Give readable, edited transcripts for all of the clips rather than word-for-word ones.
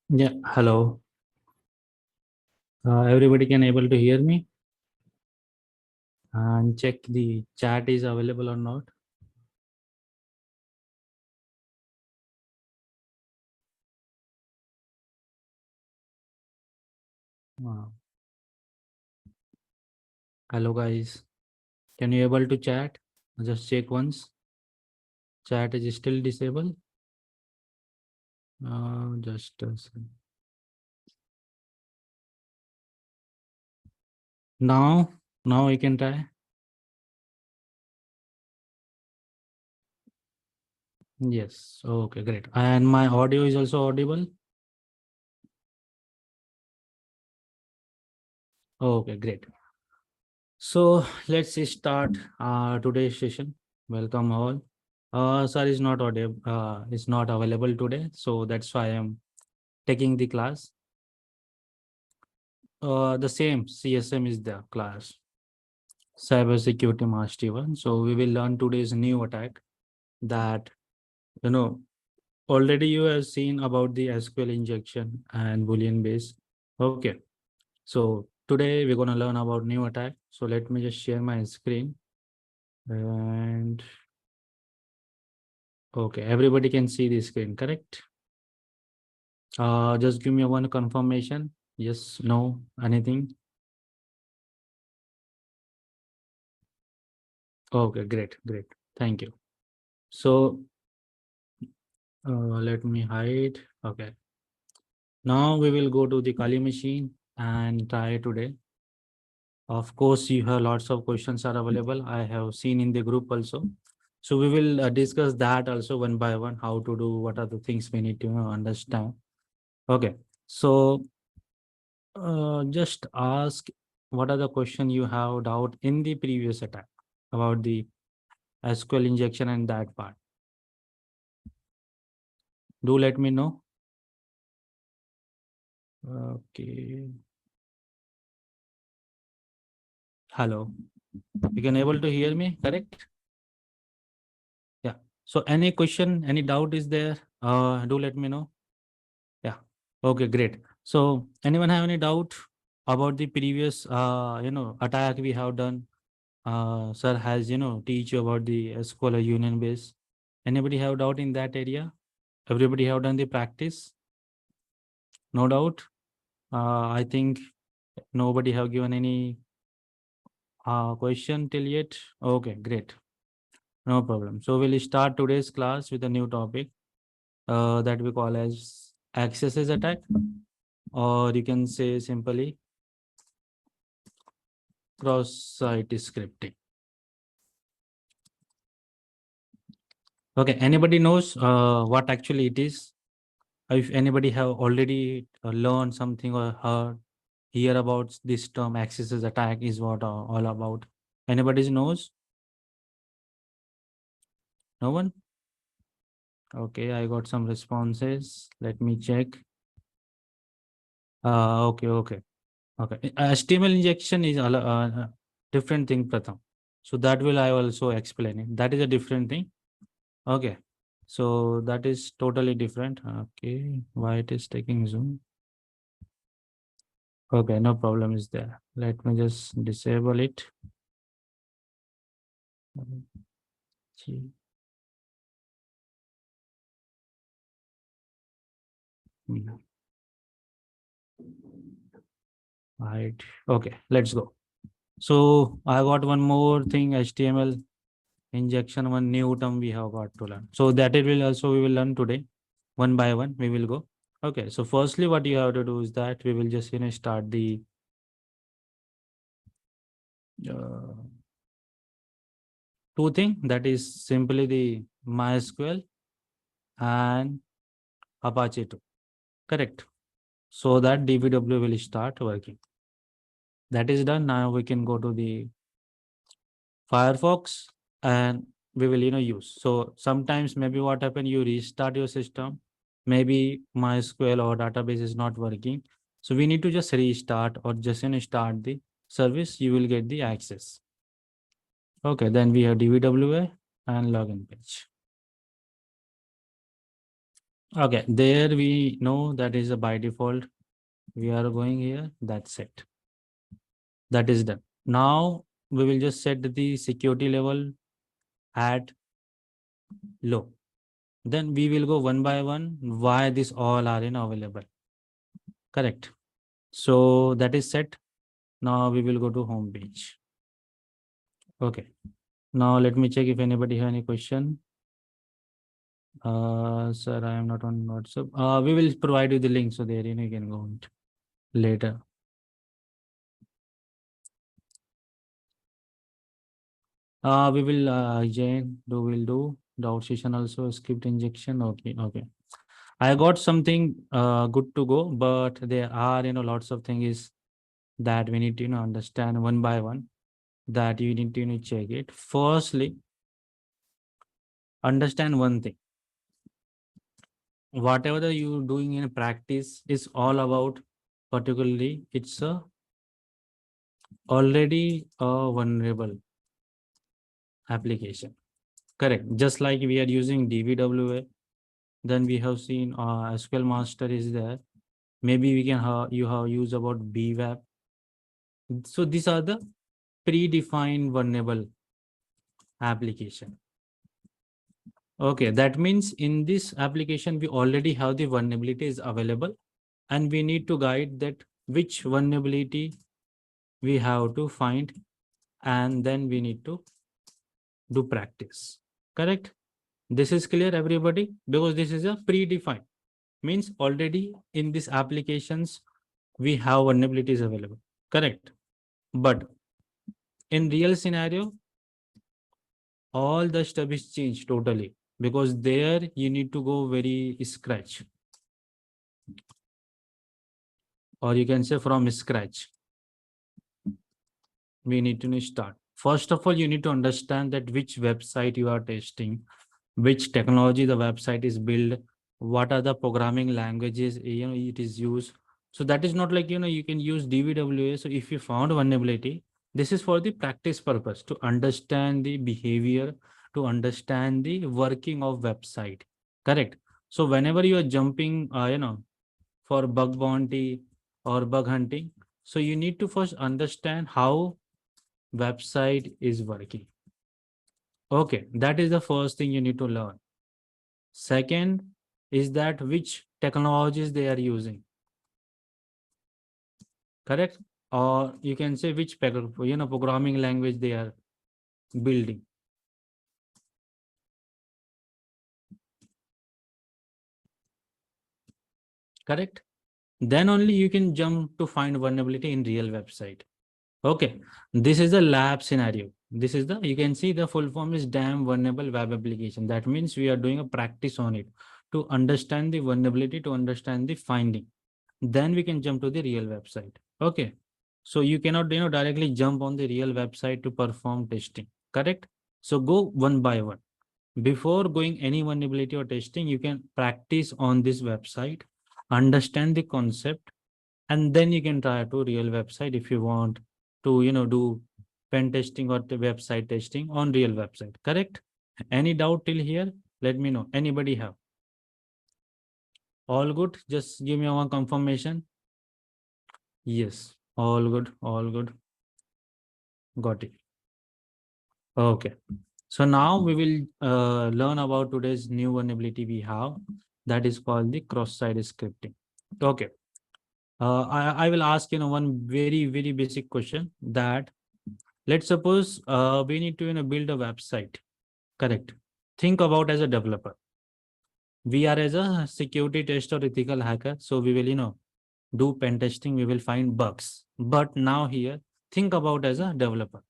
Yeah, hello. Everybody can able to hear me and check the chat is available or not. Uh, Hello guys. Can you able to chat? Just check once. Chat is still disabled. Just a second. Now we can try. Yes. Okay, great. And my audio is also audible. Okay, great. So let's start today's session. Welcome all. Sir is not audible. Is not available today, so that's why I'm taking the class. The same CSM is the class, Cybersecurity Mastery 1. So we will learn today's new attack that, you know, already you have seen about the SQL injection and Boolean base. Okay. So today we're going to learn about new attack. So let me just share my screen. And okay, everybody can see the screen, correct? Just give me one confirmation. Yes, no, anything. Okay, great, great. Thank you. So let me hide. Okay. Now we will go to the Kali machine and try today. Of course, you have lots of questions are available. I have seen in the group also. So we will discuss that also one by one, how to do, what are the things we need to understand. Okay. So just ask what are the question you have doubt in the previous attack about the SQL injection and that part. Do let me know. Okay. Hello. You can able to hear me, correct? Yeah. So any question, any doubt is there? Do let me know. Yeah. Okay, great. So anyone have any doubt about the previous attack we have done? Sir has teach you about the SQL union base. Anybody have doubt in that area? Everybody have done the practice? No doubt. I think nobody have given any question till yet. Okay, great. No problem. So we'll start today's class with a new topic that we call as XSS attack, or you can say simply cross-site scripting. Okay, anybody knows what actually it is? If anybody have already learned something or heard, hear about this term XSS attack is what all about. Anybody knows? No one? Okay, I got some responses. Let me check. Okay. HTML injection is a different thing, Pratham. So that will I also explain it. That is a different thing. Okay. So that is totally different. Okay. Why it is taking Zoom? Okay, no problem is there. Let me just disable it. See. Right. Okay, let's go. So I got one more thing, HTML injection, one new term we have got to learn. So that it will also we will learn today. One by one, we will go. Okay, so firstly, what you have to do is that we will just start the uh, two thing, that is simply the MySQL and Apache 2. Correct. So that DBW will start working. That is done. Now we can go to the Firefox and we will use. So sometimes maybe what happen, you restart your system, maybe MySQL or database is not working. So we need to just restart or just start the service. You will get the access. Okay, then we have DBWA and login page. Okay, there we know that is a by default. We are going here, that's it. That is done. Now we will just set the security level at low. Then we will go one by one why this all are available. Correct. So that is set. Now we will go to home page. Okay. Now let me check if anybody have any question. Sir, I am not on WhatsApp. We will provide you the link so there you can go on later. We will Jane will do doubt session also script injection. Okay. I got something good to go, but there are lots of things that we need to understand one by one, that you need to check it. Firstly, understand one thing. Whatever that you doing in practice is all about, particularly it's a already a vulnerable application. Correct. Just like we are using DBWA, then we have seen SQL master is there. Maybe we can you have used about BWAP. So these are the predefined vulnerable application. Okay, that means in this application we already have the vulnerabilities available, and we need to guide that which vulnerability we have to find, and then we need to do practice. Correct. This is clear, everybody, because this is a predefined, means already in these applications we have vulnerabilities available. Correct. But in real scenario, all the stuff is changed totally, because there you need to go very scratch, or you can say from scratch. We need to start. First of all, you need to understand that which website you are testing, which technology the website is built, what are the programming languages it is used. So that is not like you can use DVWA. So if you found vulnerability, this is for the practice purpose, to understand the behavior, to understand the working of website. Correct. So whenever you are jumping for bug bounty or bug hunting, so you need to first understand how website is working. Okay, that is the first thing you need to learn. Second is that which technologies they are using. Correct. Or you can say which programming language they are building. Correct. Then only you can jump to find vulnerability in real website. Okay, this is the lab scenario. This is the, you can see the full form is damn vulnerable web application. That means we are doing a practice on it to understand the vulnerability, to understand the finding. Then we can jump to the real website. Okay, so you cannot directly jump on the real website to perform testing. Correct. So go one by one. Before going any vulnerability or testing, you can practice on this website, understand the concept, and then you can try to real website if you want to do pen testing or the website testing on real website. Correct. Any doubt till here? Let me know. Anybody have? All good? Just give me one confirmation. Yes, all good, all good. Got it. Okay. So now we will learn about today's new vulnerability we have, that is called the cross-site scripting. Okay. I will ask one very basic question, that let's suppose we need to build a website. Correct. Think about as a developer. We are as a security test or ethical hacker, so we will do pen testing, we will find bugs. But now here, think about as a developer.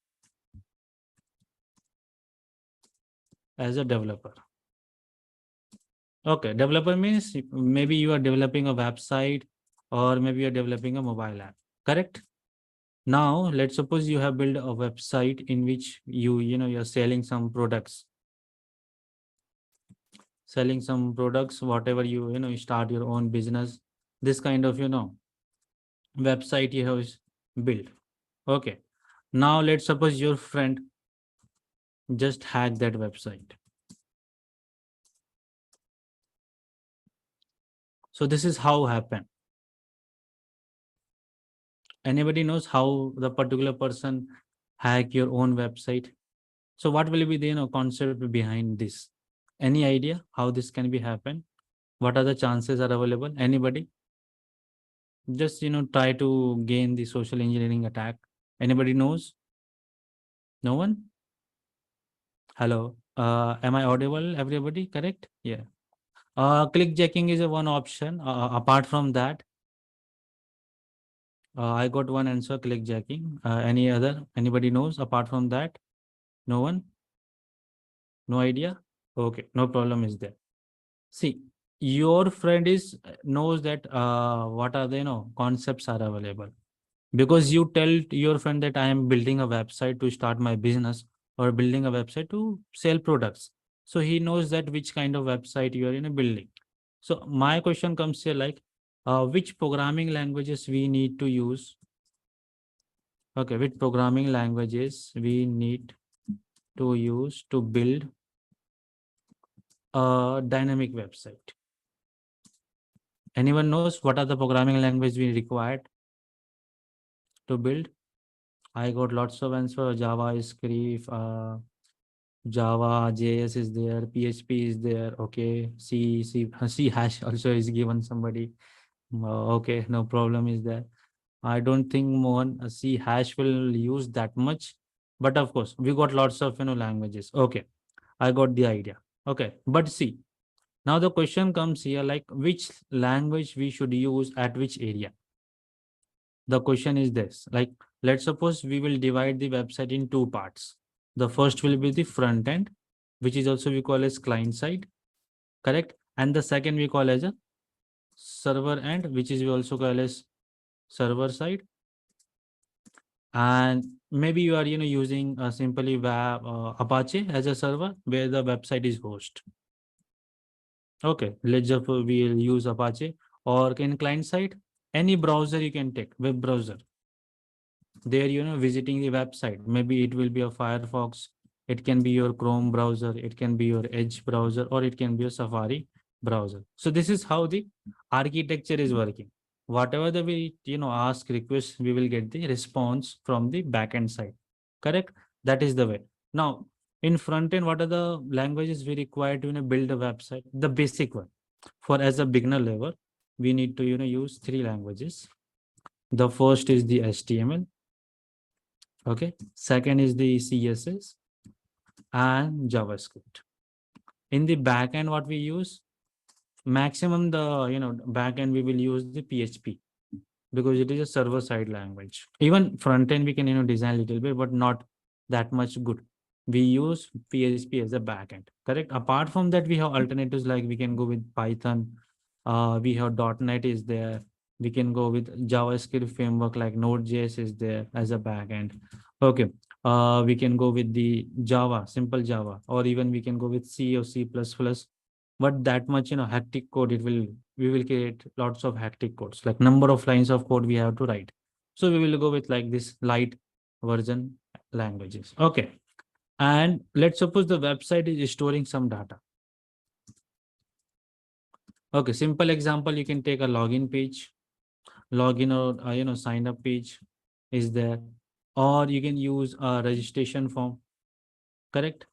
As a developer. Okay, developer means maybe you are developing a website, or maybe you're developing a mobile app. Correct. Now let's suppose you have built a website in which you're selling some products. Selling some products, whatever you start your own business. This kind of website you have built. Okay. Now let's suppose your friend just hack that website. So this is how happen. Anybody knows how the particular person hack your own website? So what will be the concept behind this? Any idea how this can be happen? What are the chances are available? Anybody? Just try to gain the social engineering attack. Anybody knows? No one? Hello. Am I audible? Everybody, correct? Yeah. Clickjacking is a one option. Apart from that, I got one answer, clickjacking. Any other? Anybody knows? Apart from that, no one? No idea? Okay, no problem is there. See, your friend is knows that what are the concepts are available, because you tell your friend that I am building a website to start my business or building a website to sell products. So he knows that which kind of website you are building. So my question comes here like, which programming languages we need to use? Okay, which programming languages we need to use to build a dynamic website? Anyone knows what are the programming language we required to build? I got lots of answers. JavaScript, Java, JS is there, PHP is there. Okay, C hash also is given somebody. Okay, no problem is there. I don't think Mohan C hash will use that much, but of course we got lots of languages. Okay, I got the idea. Okay, but see, now the question comes here like which language we should use at which area. The question is this, like let's suppose we will divide the website in two parts. The first will be the front end, which is also we call as client side, correct? And the second we call as a server end, which is we also call as server side. And maybe you are using simply web Apache as a server where the website is host. Okay, let's just we'll use Apache, or in client side any browser you can take, web browser. There visiting the website, maybe it will be a Firefox, it can be your Chrome browser, it can be your Edge browser, or it can be a Safari browser. So this is how the architecture is working. Whatever the we ask request, we will get the response from the backend side, correct? That is the way. Now in front end, what are the languages we require to build a website? The basic one, for as a beginner level, we need to use three languages. The first is the HTML. Okay, second is the CSS and JavaScript. In the backend, what we use, maximum the backend we will use the PHP, because it is a server side language. Even front end we can design a little bit, but not that much good. We use PHP as a backend, correct? Apart from that, we have alternatives like we can go with Python. We have .NET is there. We can go with JavaScript framework like Node.js is there as a backend. Okay, we can go with the Java, simple Java, or even we can go with C or C++. But that much hectic code, we will create lots of hectic codes, like number of lines of code we have to write. So we will go with like this light version languages. Okay, and let's suppose the website is storing some data. Okay, simple example, you can take a login page, login or sign up page is there, or you can use a registration form, correct?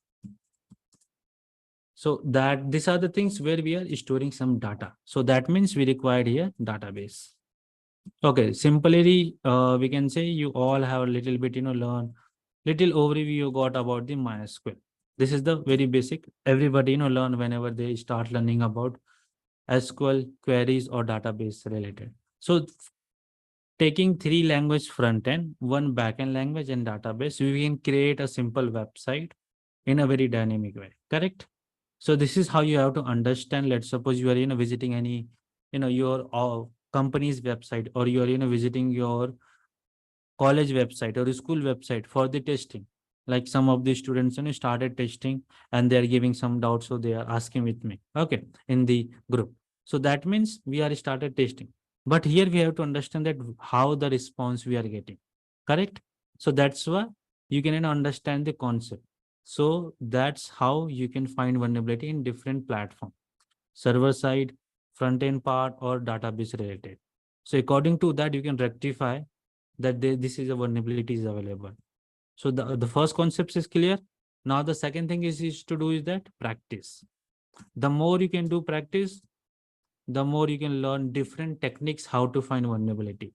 So that these are the things where we are storing some data. So that means we required here database. Okay, simply we can say you all have a little bit learn little overview you got about the MySQL. This is the very basic. Everybody learn whenever they start learning about SQL queries or database related. So taking three language front end, one backend language and database, we can create a simple website in a very dynamic way, correct? So this is how you have to understand. Let's suppose you are visiting any your company's website, or you are visiting your college website or school website for the testing. Like some of the students started testing and they are giving some doubts, so they are asking with me, okay, in the group. So that means we are started testing, but here we have to understand that how the response we are getting, correct? So that's why you can understand the concept. So that's how you can find vulnerability in different platform, server side, front end part, or database related. So according to that, you can rectify that this is a vulnerability is available. So the first concept is clear. Now the second thing is to do is that practice. The more you can do practice, the more you can learn different techniques how to find vulnerability.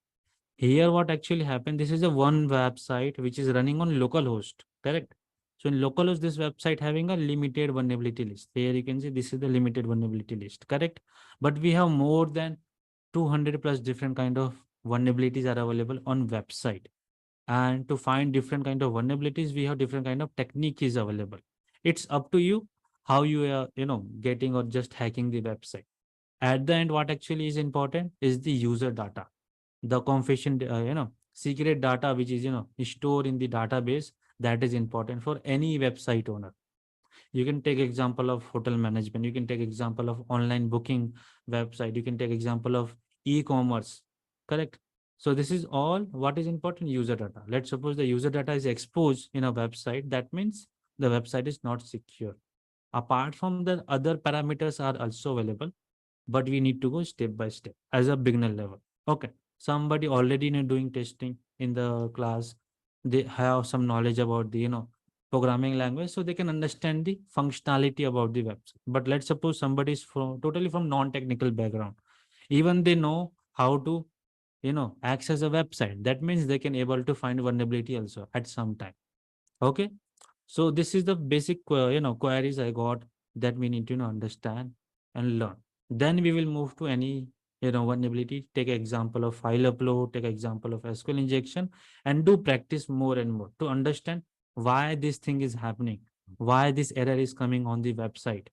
Here, what actually happened, this is a one website which is running on localhost, correct? So in localhost, this website having a limited vulnerability list. Here you can see this is the limited vulnerability list, correct? But we have more than 200 plus different kind of vulnerabilities are available on website. And to find different kind of vulnerabilities, we have different kind of technique is available. It's up to you how you are, getting or just hacking the website. At the end, what actually is important is the user data, the confession, secret data, which is, stored in the database. That is important for any website owner. You can take example of hotel management. You can take example of online booking website. You can take example of e-commerce, correct? So this is all what is important, user data. Let's suppose the user data is exposed in a website. That means the website is not secure. Apart from the other parameters are also available, but we need to go step by step as a beginner level. Okay, somebody already doing testing in the class, they have some knowledge about the programming language, so they can understand the functionality about the website. But let's suppose somebody is totally from non-technical background, even they know how to access a website. That means they can able to find vulnerability also at some time. Okay, so this is the basic queries I got that we need to understand and learn. Then we will move to any vulnerability. Take example of file upload, take example of SQL injection, and do practice more and more to understand why this thing is happening, why this error is coming on the website.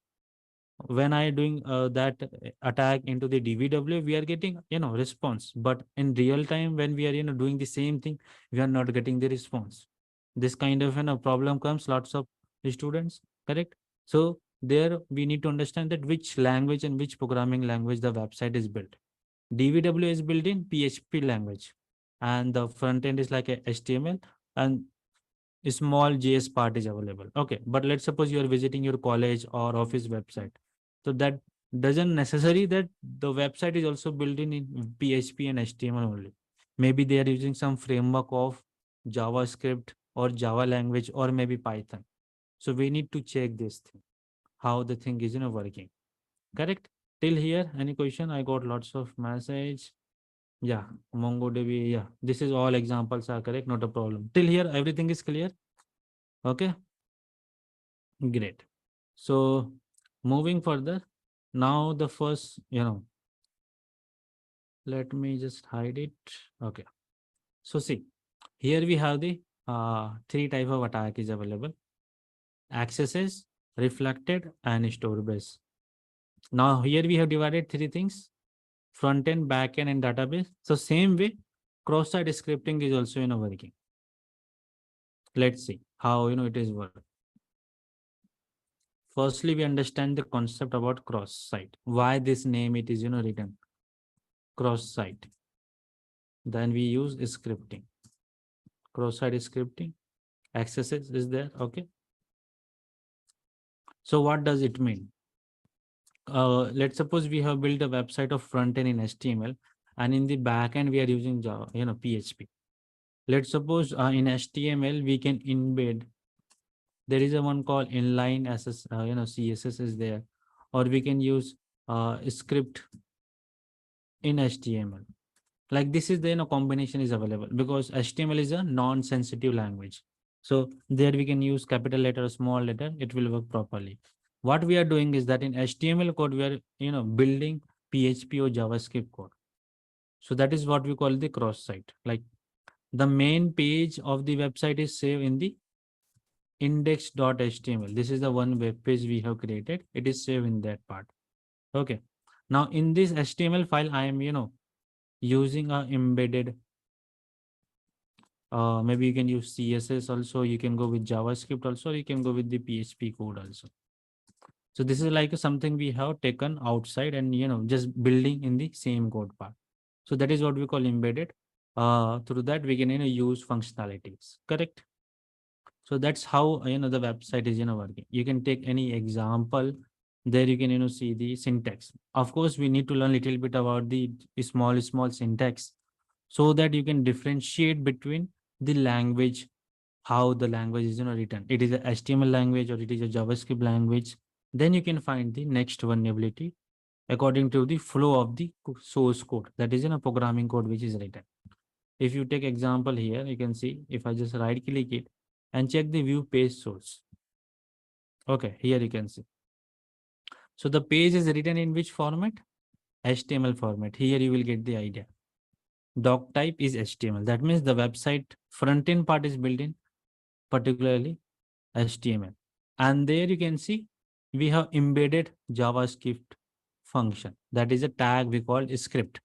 When I doing that attack into the DVW, we are getting response, but in real time when we are doing the same thing, we are not getting the response. This kind of problem comes lots of students, correct? So there we need to understand that which language and which programming language the website is built. DVW is built in PHP language, and the front end is like a HTML, and small JS part is available. Okay, but let's suppose you are visiting your college or office website. So that doesn't necessary that the website is also built in PHP and HTML only. Maybe they are using some framework of JavaScript or Java language or maybe Python. So we need to check this thing, how the thing is working. Correct? Till here, any question? I got lots of message. Yeah, MongoDB. Yeah, this is all examples are correct. Not a problem. Till here, everything is clear. Okay. Great. So moving further, now the first, let me just hide it. Okay. So see, here we have the three type of attack is available: accesses, reflected, and store base. Now here we have divided three things: front end, back end, and database. So same way, cross-site scripting is also working. Let's see how it is work. Firstly, we understand the concept about cross-site. Why this name it is written cross-site. Then we use scripting. Cross-site scripting. XSS is there. Okay. So what does it mean? Let's suppose we have built a website of front end in HTML, and in the back end we are using Java, PHP. Let's suppose in HTML we can embed. There is a one called inline SS, CSS is there, or we can use script in HTML. Like this is the combination is available because HTML is a non-sensitive language. So there we can use capital letter or small letter, it will work properly. What we are doing is that in HTML code we are building PHP or JavaScript code. So that is what we call the cross site. Like the main page of the website is saved in the index.html. This is the one web page we have created, it is saved in that part. Okay, now in this HTML file I am using a embedded, maybe you can use CSS also, you can go with JavaScript also, you can go with the PHP code also. So this is like something we have taken outside and just building in the same code part. So that is what we call embedded. Through that we can use functionalities, correct? So that's how the website is working. You can take any example There you can, see the syntax. Of course, we need to learn little bit about the small syntax so that you can differentiate between the language, how the language is, written. It is a HTML language or it is a JavaScript language. Then you can find the next vulnerability according to the flow of the source code. That is in a programming code which is written. If you take example here, you can see if I just right click it and check the view page source. Okay, here you can see. So the page is written in which format? HTML format. Here you will get the idea. Doc type is HTML. That means the website front end part is built in particularly HTML. And there you can see we have embedded JavaScript function. That is a tag we call script.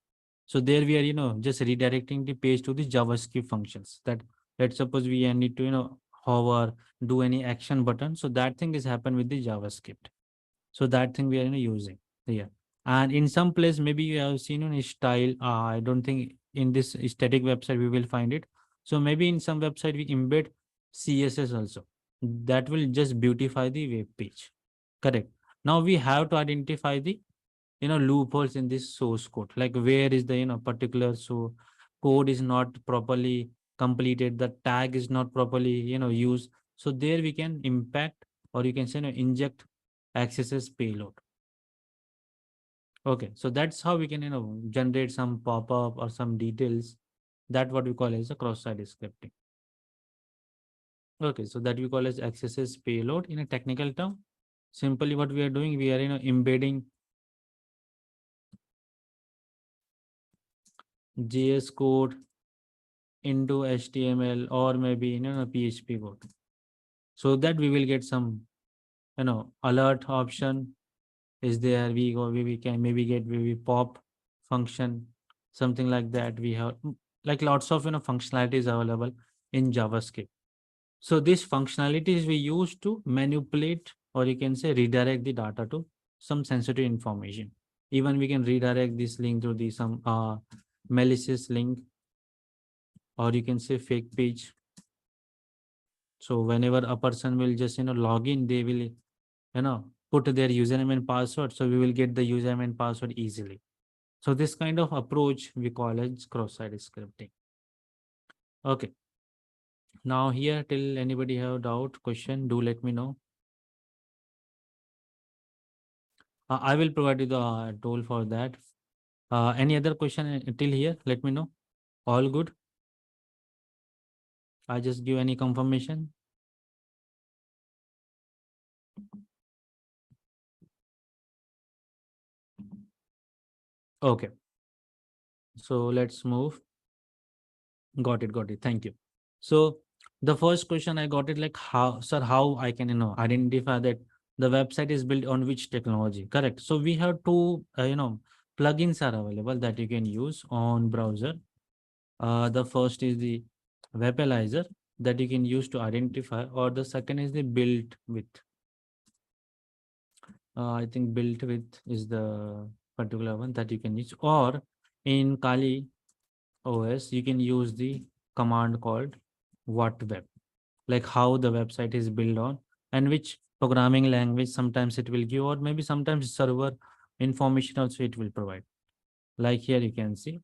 So there we are, just redirecting the page to the JavaScript functions. That let's suppose we need to, hover, do any action button. So that thing is happen with the JavaScript. So that thing we are, using here. And in some place, maybe you have seen in style. I don't think in this static website we will find it. So maybe in some website we embed CSS also. That will just beautify the web page. Correct. Now we have to identify the loopholes in this source code, like where is the particular so code is not properly completed, the tag is not properly used. So there we can impact, or you can say inject XSS payload. Okay, so that's how we can generate some pop-up or some details. That what we call as a cross-site scripting. Okay, so that we call as XSS payload in a technical term. Simply what we are doing, we are embedding JS code into HTML or maybe PHP code, so that we will get some alert option is there. We can maybe get maybe pop function, something like that. We have like lots of functionalities available in JavaScript. So these functionalities we use to manipulate, or you can say redirect the data to some sensitive information. Even we can redirect this link to the some malicious link, or you can say fake page. So whenever a person will just log in, they will put their username and password. So we will get the username and password easily. So this kind of approach we call as cross-site scripting. Okay. Now here, till anybody have doubt, question, do let me know. I will provide you the tool for that. Any other question till here? Let me know. All good? I just give any confirmation. Okay. So let's move. Got it. Got it. Thank you. So the first question I got it like how, sir, how I can identify that the website is built on which technology? Correct. So we have two plugins are available that you can use on browser. The first is the Webalizer that you can use to identify, or the second is the built with. I think built with is the particular one that you can use, or in Kali OS you can use the command called what web, like how the website is built on and which programming language sometimes it will give, or maybe sometimes server information also it will provide. Like here you can see.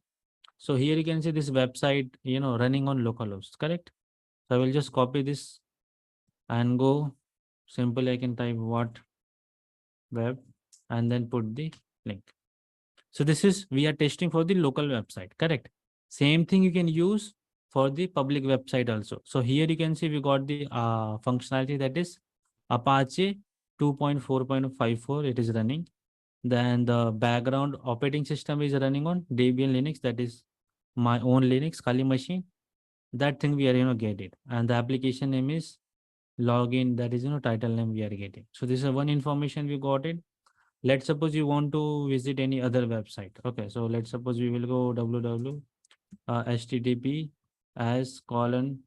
So here you can see this website running on localhost, correct? So I will just copy this and go. Simply I can type what web and then put the link. So this is we are testing for the local website, correct? Same thing you can use for the public website also. So here you can see we got the functionality, that is Apache 2.4.54 it is running. Then the background operating system is running on Debian Linux, that is my own Linux Kali machine. That thing we are get it, and the application name is login, that is title name we are getting. So this is one information we got it. Let's suppose you want to visit any other website. Okay, so let's suppose we will go www http as colon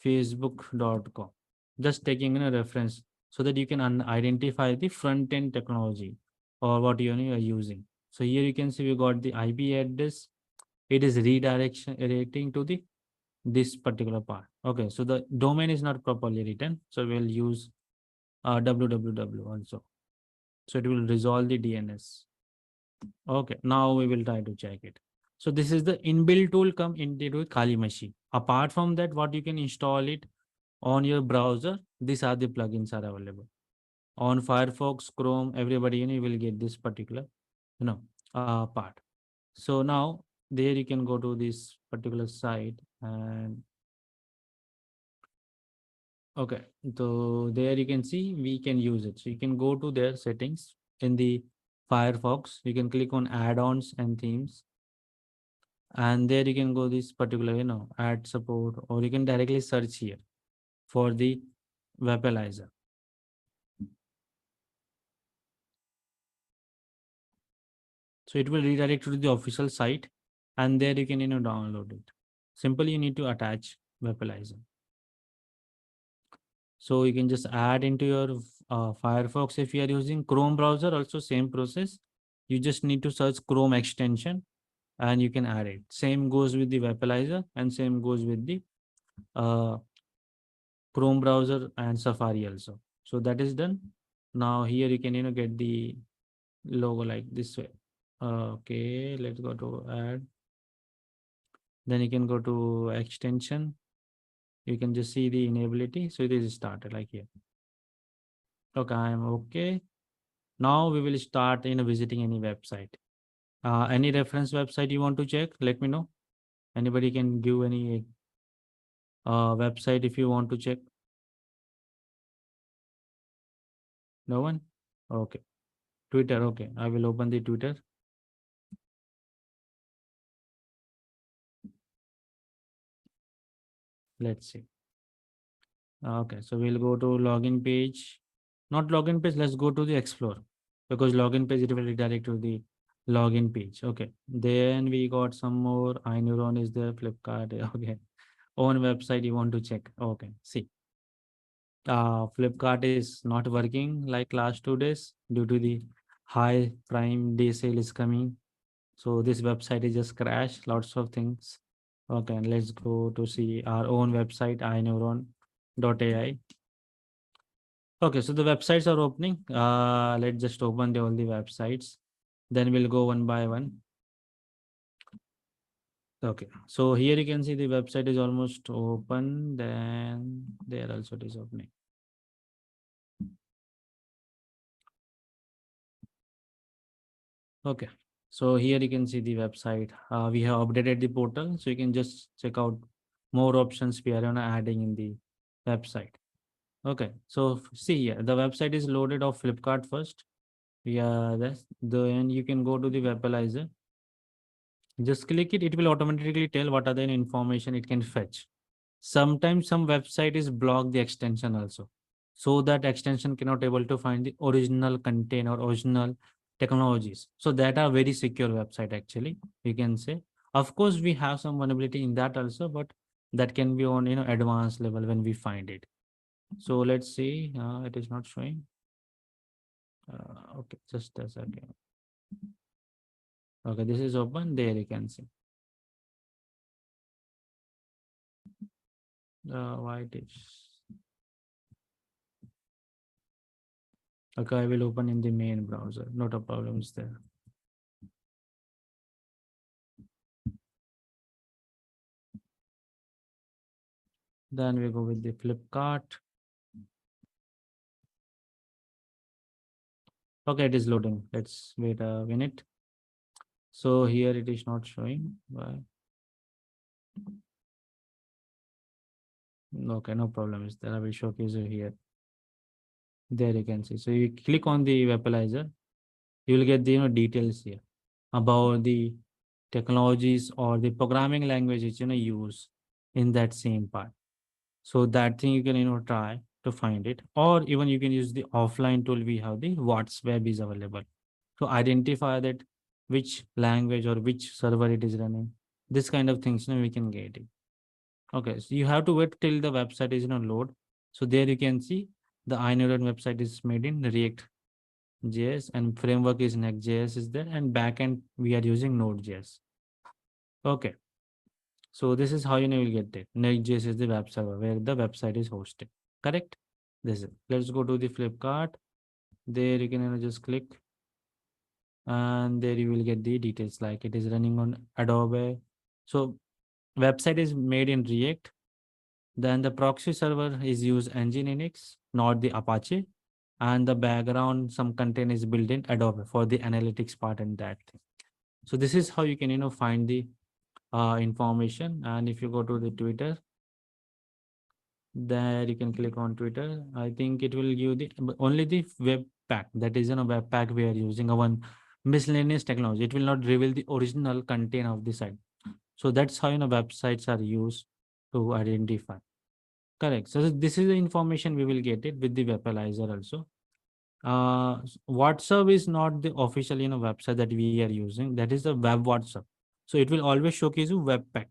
facebook.com, just taking a reference so that you can identify the front end technology or what you are using. So here you can see we got the IP address. It is redirecting to the this particular part. Okay, so the domain is not properly written, so we'll use www also. So it will resolve the DNS. Okay, now we will try to check it. So this is the inbuilt tool come into Kali machine. Apart from that, what you can install it on your browser, these are the plugins are available. On Firefox, Chrome, everybody will get this particular part. So now there you can go to this particular site and okay, so there you can see we can use it. So you can go to their settings in the Firefox. You can click on add-ons and themes, and there you can go this particular add support, or you can directly search here for the Webalizer. So it will redirect to the official site, and there you can download it. Simply you need to attach Webalizer. So you can just add into your Firefox. If you are using Chrome browser, also same process. You just need to search Chrome extension and you can add it. Same goes with the Webalizer and same goes with the uh, Chrome browser and Safari also. So that is done. Now here you can get the logo like this way. Okay, let's go to add. Then you can go to extension. You can just see the enability. So it is started like here. Okay, I'm okay. Now we will start visiting any website. Any reference website you want to check, let me know. Anybody can give any website if you want to check. No one? Okay. Twitter, okay. I will open the Twitter. Let's see. Okay, so we'll go to login page. Not login page, let's go to the Explore. Because login page, it will redirect to the login page. Okay. Then we got some more. iNeuron is there, Flipkart. Okay. Own website you want to check. Okay. See. Flipkart is not working like last 2 days due to the high Prime Day sale is coming. So this website is just crashed, lots of things. Okay, and let's go to see our own website, iNeuron.ai. Okay, so the websites are opening. Let's just open all the websites. Then we'll go one by one. Okay, so here you can see the website is almost open. Then there also it is opening. Okay, so here you can see the website. We have updated the portal, so you can just check out more options we are adding in the website. Okay, so see here, the website is loaded of Flipkart first. Yeah, that's then you can go to the Webalizer. Just click it, it will automatically tell what are the information it can fetch. Sometimes some website is block the extension also, so that extension cannot able to find the original content or original technologies. So that are very secure website actually, you can say. Of course, we have some vulnerability in that also, but that can be on advanced level when we find it. So let's see, it is not showing. Okay, just a second. Okay, this is open. There you can see. Why it is. Okay, I will open in the main browser. Not a problem is there. Then we go with the Flipkart. Okay, it is loading. Let's wait a minute. So here it is not showing. Why? Okay, no problem is there. I will showcase you here. There you can see. So you click on the Webalizer, you will get the details here about the technologies or the programming languages use in that same part. So that thing you can try to find it, or even you can use the offline tool. We have the WhatsWeb is available to identify that which language or which server it is running. This kind of things we can get it. Okay, so you have to wait till the website is load. So there you can see the iNeuron website is made in React JS and framework is Next.js is there, and backend we are using Node.js. Okay, so this is how you will get it. Next.js is the web server where the website is hosted. Correct? This is. Let's go to the Flipkart. There you can just click, and there you will get the details like it is running on Adobe. So website is made in React. Then the proxy server is used Nginx, not the Apache. And the background, some content is built in Adobe for the analytics part and that thing. So this is how you can, find the information. And if you go to the Twitter, there you can click on Twitter. I think it will give the only the web pack. That is, web pack we are using a one miscellaneous technology. It will not reveal the original content of the site. So that's how, websites are used to identify. Correct. So this is the information we will get it with the webalizer also. WhatsApp is not the official, website that we are using. That is the web WhatsApp. So it will always showcase you web pack.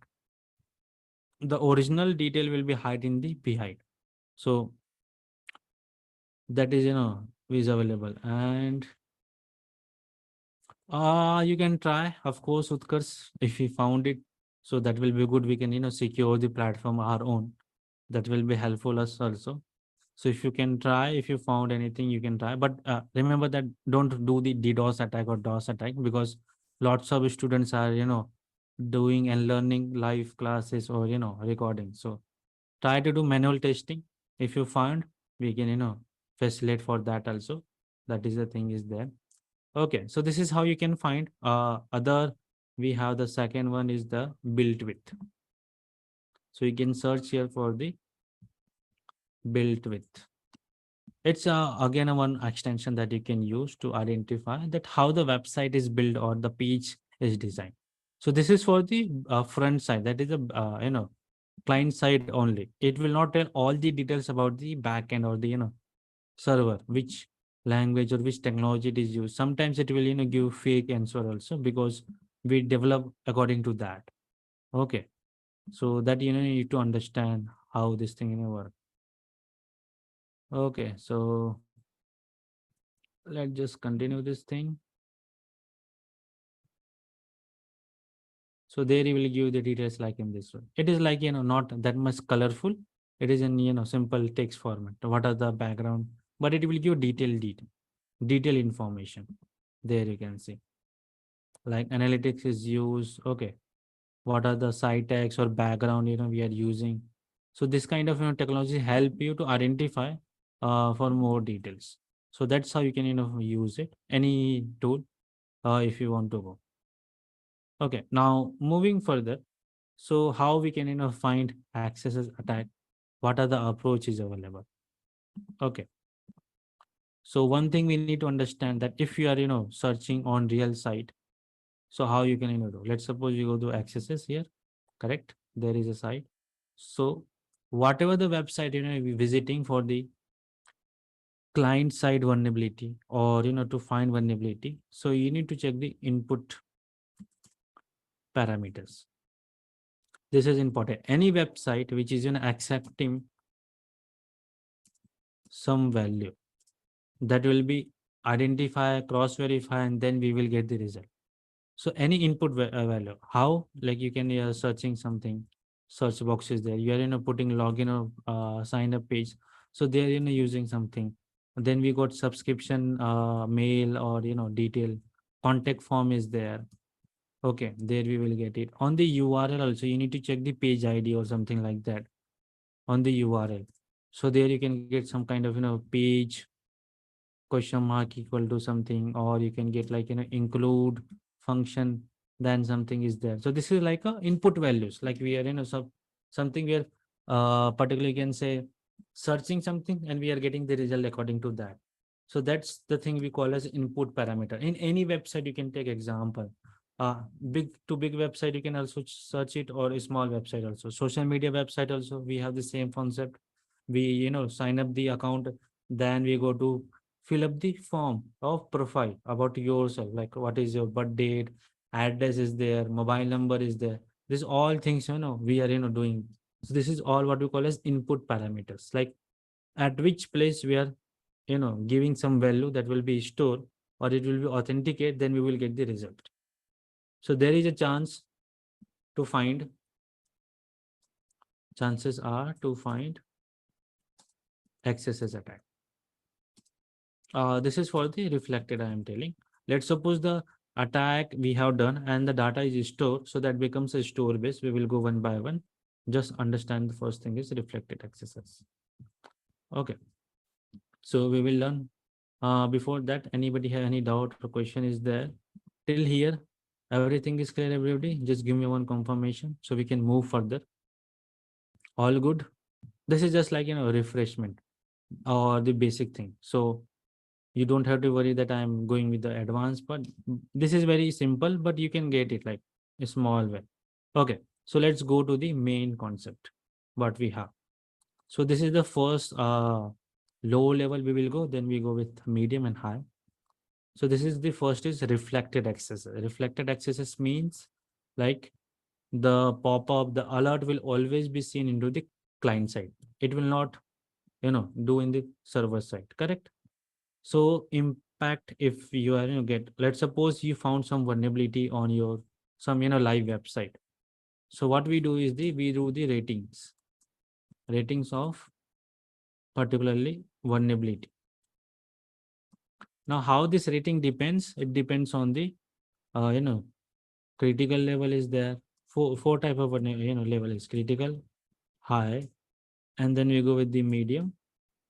The original detail will be hide in the behind. So that is, is available. And you can try, of course, Utkarsh, if we found it. So that will be good. We can, secure the platform our own. That will be helpful us also. So if you can try, if you found anything, you can try. But remember that don't do the DDoS attack or DOS attack, because lots of students are, doing and learning live classes or, recording. So try to do manual testing. If you find, we can, facilitate for that also. That is the thing is there. Okay. So this is how you can find other. We have the second one is the built with. So you can search here for the built with. It's again a one extension that you can use to identify that how the website is built or the page is designed. So this is for the front side. That is a client side only. It will not tell all the details about the backend or the server, which language or which technology it is used. Sometimes it will give fake answer also, because we develop according to that. Okay, so that you need to understand how this thing work. Okay, so let's just continue this thing. So there you will give the details like in this one. It is like, not that much colorful. It is in, simple text format. What are the background, but it will give detail information. There you can see like analytics is used. Okay. What are the site tags or background, we are using. So this kind of, technology help you to identify for more details. So that's how you can, use it. Any tool if you want to go. Okay. Now moving further. So how we can, find accesses attack? What are the approaches available? Okay. So one thing we need to understand that if you are, searching on real site, so how you can, do? Let's suppose you go to accesses here, correct? There is a site. So whatever the website, you're visiting for the client side vulnerability or, to find vulnerability. So you need to check the input parameters. This is important. Any website which is, accepting some value, that will be identify, cross verify, and then we will get the result. So any input value, how, like you can searching something, search box is there, you are putting login or sign up page, so they are using something. Then we got subscription mail or detail, contact form is there. Okay, there we will get it. On the URL also you need to check the page ID or something like that on the URL. So there you can get some kind of page question mark equal to something, or you can get like include function, then something is there. So this is like a input values, like we are something where particularly you can say searching something and we are getting the result according to that. So that's the thing we call as input parameter. In any website you can take example, big to big website you can also search it, or a small website also, social media website also we have the same concept. We sign up the account, then we go to fill up the form of profile about yourself, like what is your birth date, address is there, mobile number is there. This all things we are doing. So this is all what we call as input parameters, like at which place we are giving some value that will be stored, or it will be authenticate, then we will get the result. So there is a chance to find, chances are to find XSS attack. This is for the reflected, I am telling. Let's suppose the attack we have done and the data is stored, so that becomes a store base. We will go one by one. Just understand the first thing is reflected XSS. Okay, so we will learn. Before that, anybody have any doubt or question is there? Till here, everything is clear, everybody? Just give me one confirmation so we can move further. All good? This is just like, refreshment or the basic thing. So you don't have to worry that I'm going with the advanced, but this is very simple, but you can get it like a small way. Okay, so let's go to the main concept, what we have. So this is the first low level we will go, then we go with medium and high. So this is the first is reflected access. Reflected access means like the pop-up, the alert will always be seen into the client side. It will not, do in the server side, correct? So impact if you are, get, let's suppose you found some vulnerability on your some, live website. So what we do is we do the ratings of particularly vulnerability. Now, how this rating depends? It depends on the, uh, you know, critical level is there. Four type of, level is critical, high, and then we go with the medium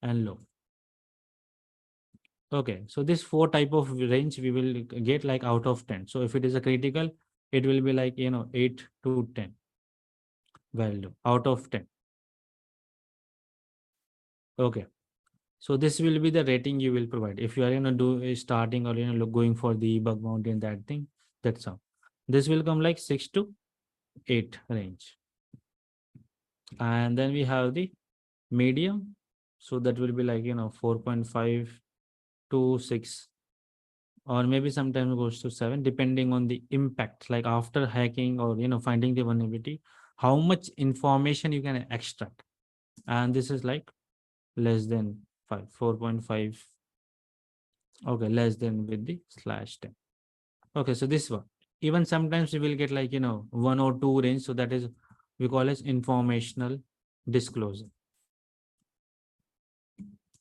and low. Okay, so this four type of range we will get like out of 10. So if it is a critical, it will be like, 8 to 10 value out of 10. Okay, so this will be the rating you will provide. If you are, starting or, going for the bug bounty and that thing, that's how. This will come like 6 to 8 range. And then we have the medium. So that will be like, 4.5 to 6, or maybe sometimes goes to 7, depending on the impact, like after hacking or, finding the vulnerability, how much information you can extract. And this is like less than 5, 4.5. Okay, less than with the /10. Okay, so this one. Even sometimes we will get like, 1 or 2 range. So that is, we call as informational disclosure.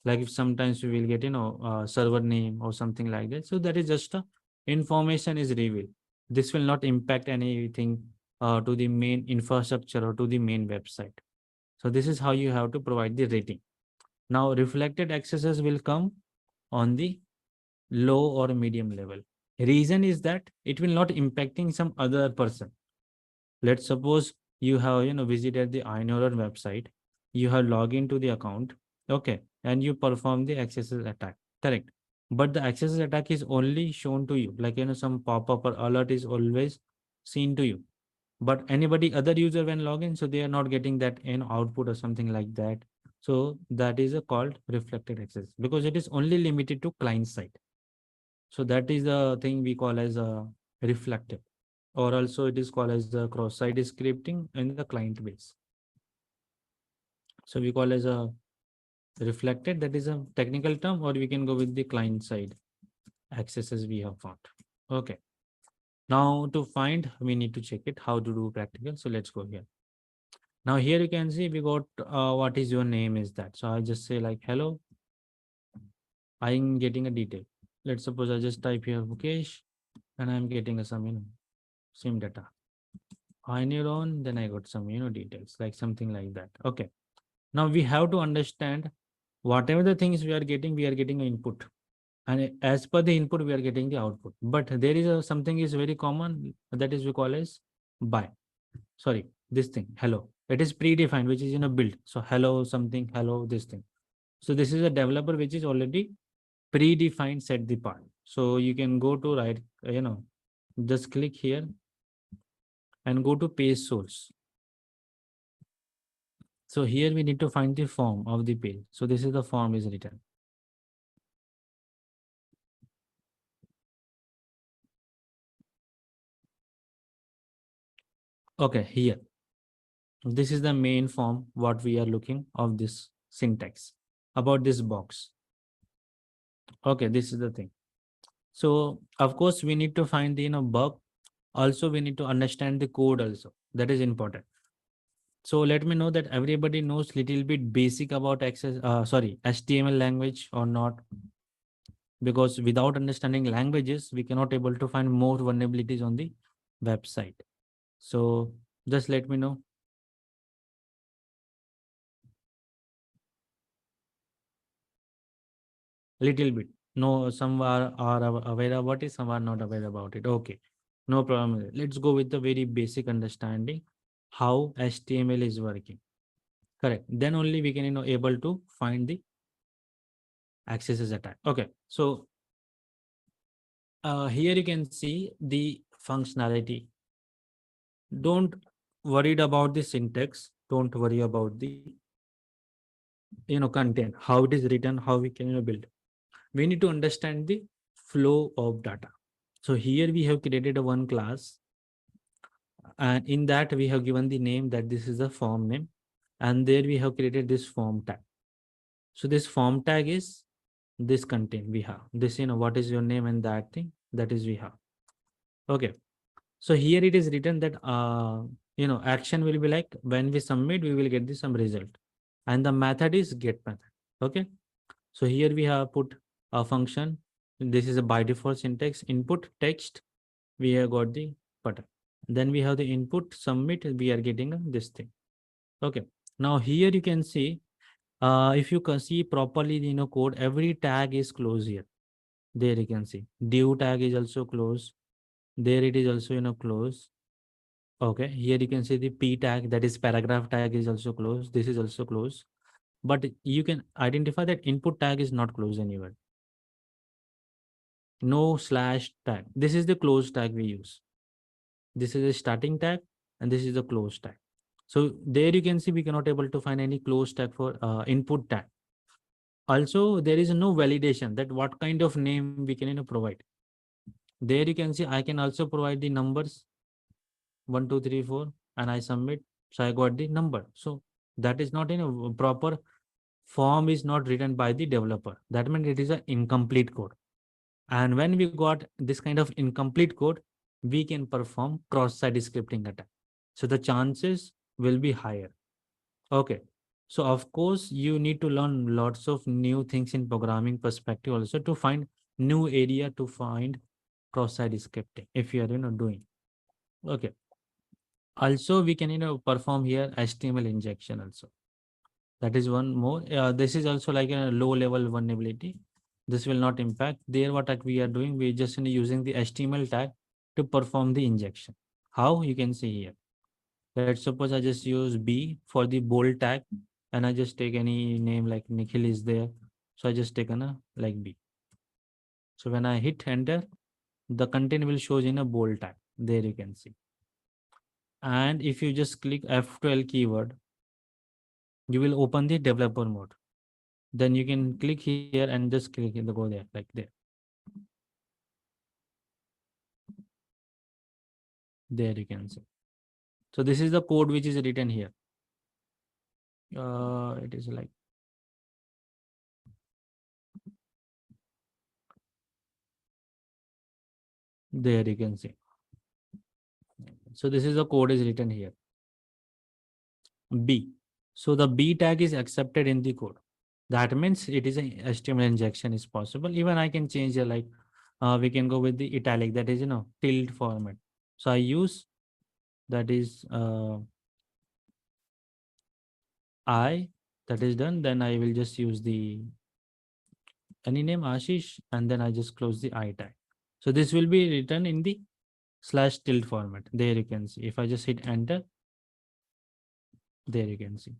Like if sometimes we will get, server name or something like that. So that is just a information is revealed. This will not impact anything to the main infrastructure or to the main website. So this is how you have to provide the rating. Now reflected accesses will come on the low or medium level. Reason is that it will not impacting some other person. Let's suppose you have, visited the Inoran website, you have logged into the account, okay, and you perform the XSS attack, correct? But the XSS attack is only shown to you, like, some pop-up or alert is always seen to you. But anybody other user when login, so they are not getting that output or something like that. So that is a called reflected access because it is only limited to client side. So that is the thing we call as a reflective, or also it is called as the cross-site scripting in the client base. So we call as a reflected, that is a technical term, or we can go with the client side accesses we have found. Okay. Now to find, we need to check it, how to do practical. So let's go here. Now here you can see we got what is your name is that. So I just say like, hello, I'm getting a detail. Let's suppose I just type here Mukesh and I'm getting a some, same data. I neuron, then I got some, details like something like that. Okay. Now we have to understand whatever the things we are getting an input. And as per the input, we are getting the output. But there is something is very common that is we call as by. Sorry, this thing, hello. It is predefined, which is in a build. So hello, something, hello, this thing. So this is a developer which is already predefined set the part. So you can go to right, just click here and go to page source. So here we need to find the form of the page. So this is the form is written. Okay, here. This is the main form what we are looking of this syntax about this box. Okay, this is the thing. So of course we need to find the bug. Also we need to understand the code also. That is important. So let me know that everybody knows little bit basic about HTML language or not. because without understanding languages, we cannot able to find more vulnerabilities on the website. So just let me know. Little bit. No, some are aware about it, some are not aware about it. Okay, no problem. Let's go with the very basic understanding how HTML is working. Correct. Then only we can able to find the XSS attack. Okay, so here you can see the functionality. Don't worried about the syntax. Don't worry about the content, how it is written, how we can build. We need to understand the flow of data. So here we have created a one class, and in that we have given the name that this is a form name, and there we have created this form tag. So this form tag is this content we have this, what is your name, and that thing that is we have. Okay, so here it is written that action will be like when we submit we will get some result, and the method is get method. Okay, so here we have put a function. This is a by default syntax. Input text, we have got the button. Then we have the input submit, we are getting this thing. Okay, now here you can see, if you can see properly code, every tag is closed here. There you can see div tag is also closed. There it is also close. Okay, here you can see the p tag, that is paragraph tag, is also closed. This is also closed, but you can identify that input tag is not closed anywhere. No slash tag. This is the close tag we use. This is a starting tag, and this is the close tag. So there you can see we cannot able to find any close tag for input tag. Also, there is no validation that what kind of name we can provide. There you can see I can also provide the numbers 1, 2, 3, 4, and I submit. So I got the number. So that is not in a proper form, is not written by the developer. That means it is an incomplete code. And when we got this kind of incomplete code, we can perform cross-site scripting attack. So the chances will be higher. Okay. So of course, you need to learn lots of new things in programming perspective also to find new area to find cross-site scripting if you are doing. Okay. Also, we can perform here HTML injection also. That is one more. This is also like a low level vulnerability. This will not impact. There what we are doing, we just using the HTML tag to perform the injection. How you can see here. Let's suppose I just use B for the bold tag, and I just take any name like Nikhil is there. So I just take like B. So when I hit enter, the content will show in a bold tag. There you can see. And if you just click F12 keyword, you will open the developer mode. Then you can click here and just click in the go there like there. There you can see. So this is the code which is written here. It is like there you can see. So this is the code is written here. B. So the B tag is accepted in the code. That means it is a HTML injection is possible. Even I can change like we can go with the italic, that is tilde format. So I use that is I, that is done. Then I will just use the any name Ashish, and then I just close the I tag. So this will be written in the slash tilde format. There you can see. If I just hit enter, there you can see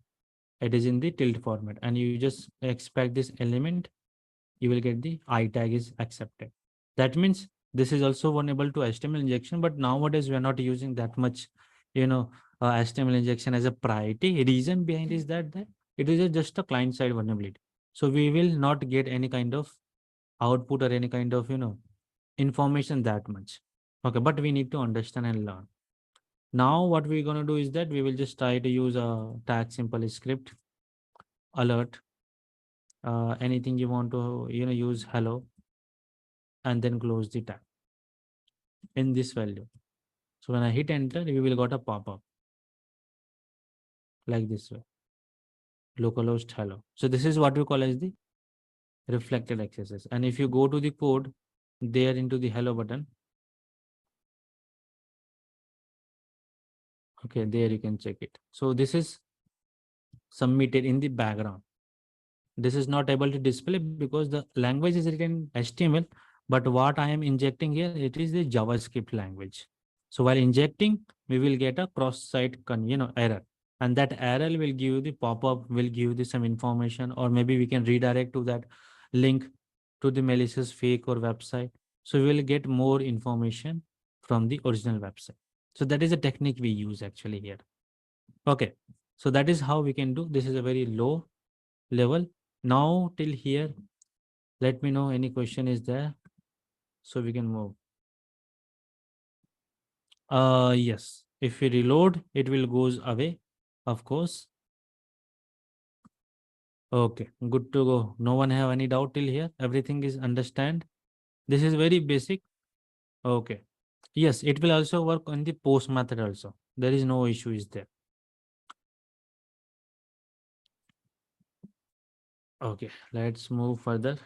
it is in the tilde format, and you just expect this element, you will get the I tag is accepted. That means this is also vulnerable to HTML injection, but nowadays we are not using that much, HTML injection as a priority. Reason behind is that it is just a client side vulnerability. So we will not get any kind of output or any kind of, information that much. Okay, but we need to understand and learn. Now what we're going to do is that we will just try to use a tag simple script alert, anything you want to use hello, and then close the tab in this value. So when I hit enter, we will got a pop-up like this way, localhost hello. So this is what we call as the reflected XSS. And if you go to the code there into the hello button, okay, there you can check it. So this is submitted in the background. This is not able to display because the language is written HTML, but what I am injecting here, it is the JavaScript language. So while injecting, we will get a cross-site error, and that error will give you the pop-up, will give you some information, or maybe we can redirect to that link to the malicious fake or website. So we will get more information from the original website. So that is a technique we use actually here. Okay, so that is how we can do. This is a very low level. Now till here, let me know any question is there so we can move. Yes, if we reload, it will goes away, of course. Okay, good to go. No one have any doubt till here. Everything is understand. This is very basic. Okay. Yes, it will also work on the post method also. There is no issue is there. Okay, let's move further.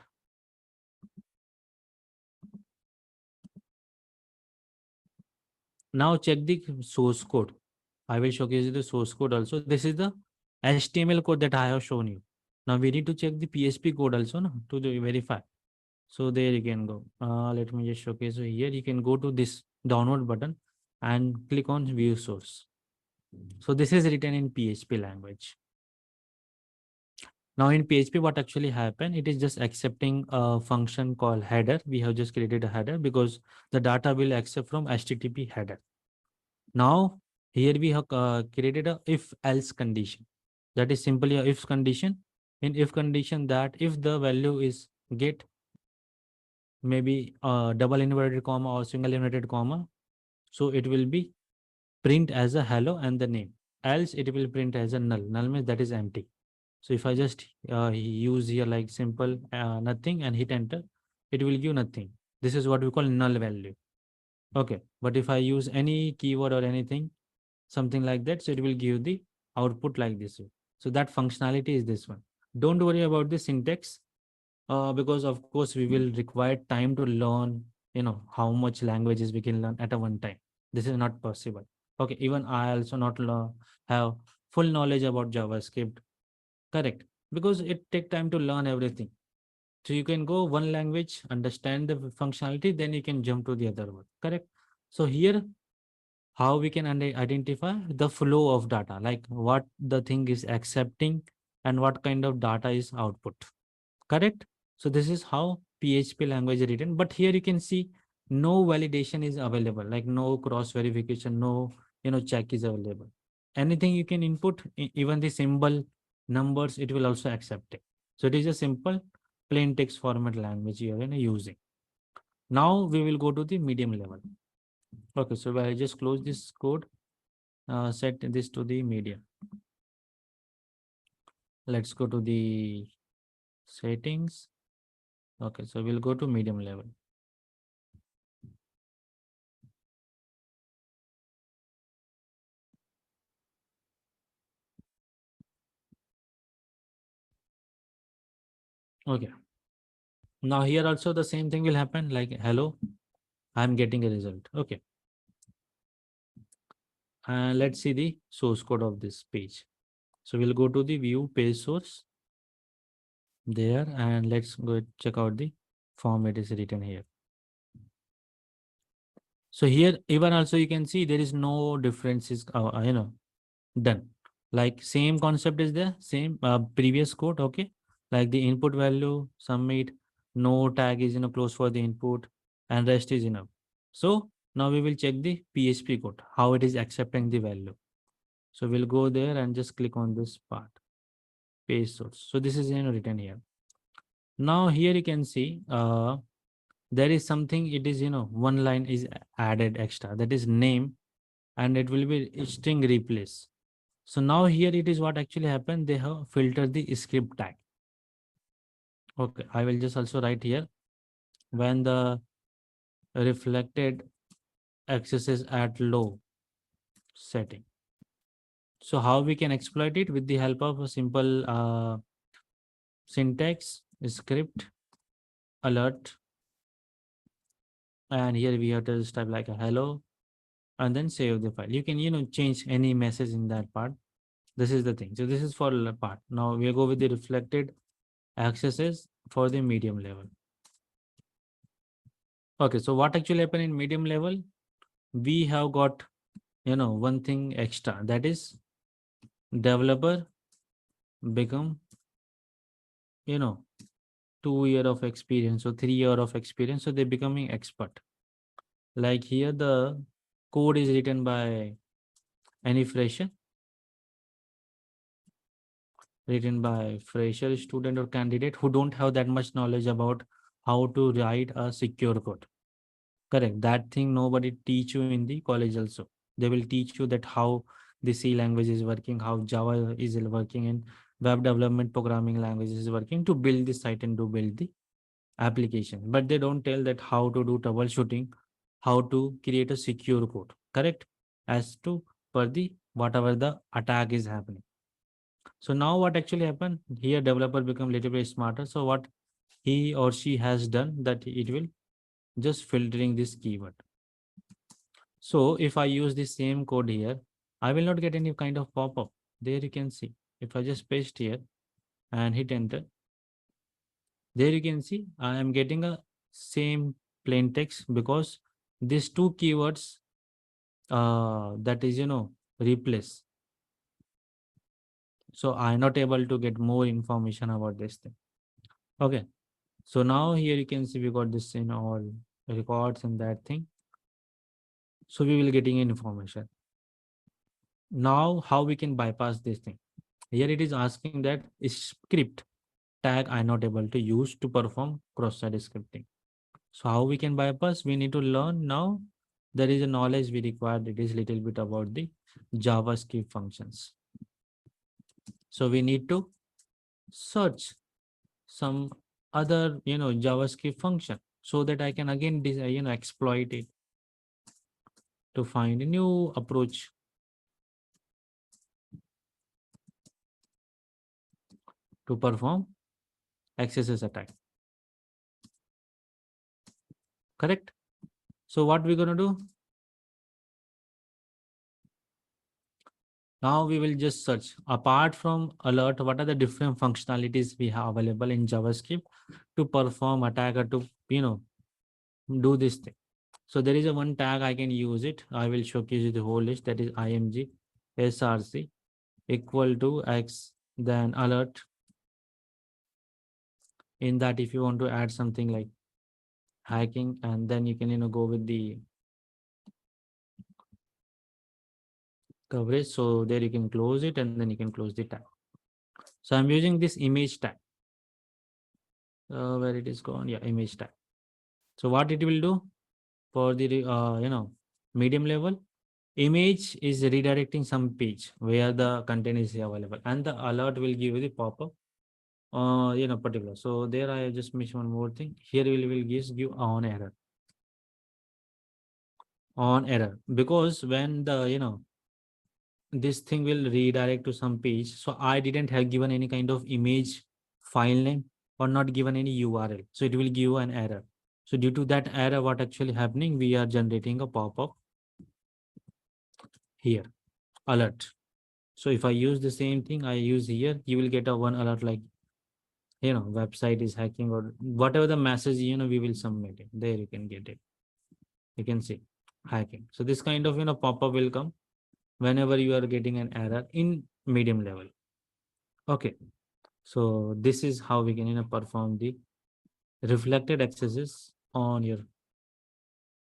Now check the source code. I will showcase you the source code also. This is the HTML code that I have shown you. Now we need to check the PHP code also no, to verify. So there you can go. Let me just showcase. So here you can go to this download button and click on view source. So this is written in PHP language. Now in PHP, what actually happened? It is just accepting a function called header. We have just created a header because the data will accept from HTTP header. Now here we have created a if else condition. That is simply a if condition. In if condition, that if the value is get maybe double inverted comma or single inverted comma, so it will be print as a hello and the name. Else it will print as a null. Null means that is empty. So if I just use here like simple nothing and hit enter, it will give nothing. This is what we call null value. Okay, but if I use any keyword or anything, something like that, so it will give the output like this way. So that functionality is this one. Don't worry about the syntax because of course we will require time to learn, how much languages we can learn at a one time. This is not possible. Okay, even I also not have full knowledge about JavaScript. Correct, because it take time to learn everything. So you can go one language, understand the functionality, then you can jump to the other one. Correct. So here how we can identify the flow of data, like what the thing is accepting and what kind of data is output. Correct. So this is how PHP language is written, but here you can see no validation is available, like no cross verification, no check is available. Anything you can input, even the symbol numbers, it will also accept it. So it is a simple plain text format language you are using. Now we will go to the medium level. Okay, so I just close this code, set this to the medium. Let's go to the settings. Okay, so we'll go to medium level. Okay. Now here also the same thing will happen, like hello, I'm getting a result. Okay. And let's see the source code of this page. So we'll go to the view page source there and let's go check out the form it is written here. So here even also you can see there is no differences done. Like same concept is there, same previous code. Okay, like the input value submit, no tag is close for the input and rest is enough. So now we will check the PHP code, how it is accepting the value. So we'll go there and just click on this part, page source. So this is written here. Now here you can see there is something, it is one line is added extra, that is name, and it will be string replace. So now here it is what actually happened. They have filtered the script tag. Okay, I will just also write here when the reflected access is at low setting. So how we can exploit it with the help of a simple syntax. script alert, and here we have to just type like a hello and then save the file. You can change any message in that part. This is the thing. So this is for part. Now we'll go with the reflected accesses for the medium level. Okay, so what actually happened in medium level? We have got one thing extra, that is developer become you know 2 year of experience or 3 year of experience, so they're becoming expert. Like here the code is written by any fresher, written by fresher student or candidate who don't have that much knowledge about how to write a secure code. Correct. That thing nobody teach you in the college also. They will teach you that how the C language is working, how Java is working, and web development programming languages is working to build the site and to build the application. But they don't tell that how to do troubleshooting, how to create a secure code. Correct. As to per the whatever the attack is happening. So now what actually happened here, developer become little bit smarter. So what he or she has done, that it will just filtering this keyword. So if I use the same code here, I will not get any kind of pop-up. There you can see. If I just paste here and hit enter, there you can see I am getting a same plain text because these two keywords that is replace. So I'm not able to get more information about this thing. Okay. So now here you can see we got this in all records and that thing. So we will getting information. Now how we can bypass this thing? Here it is asking that script tag I'm not able to use to perform cross-site scripting. So how we can bypass? We need to learn now. There is a knowledge we required. It is little bit about the JavaScript functions. So we need to search some other JavaScript function so that I can again exploit it to find a new approach to perform XSS attack. Correct? So what we're gonna do? Now we will just search apart from alert, what are the different functionalities we have available in JavaScript to perform attack or to do this thing. So there is a one tag I can use it. I will showcase you the whole list, that is img src equal to x then alert. In that if you want to add something like hacking, and then you can go with the coverage. So there you can close it and then you can close the tag. So I'm using this image tag. Where it is gone? Yeah, image tag. So what it will do for the medium level, image is redirecting some page where the content is available, and the alert will give you the pop-up particular. So there I just missed one more thing. Here will give on error because when the this thing will redirect to some page. So I didn't have given any kind of image file name or not given any URL. So it will give an error. So due to that error, what actually happening, we are generating a pop-up here, alert. So if I use the same thing I use here, you will get a one alert like, website is hacking or whatever the message, we will submit it. There you can get it. You can see hacking. So this kind of, pop-up will come whenever you are getting an error in medium level. Okay. So this is how we can perform the reflected accesses on your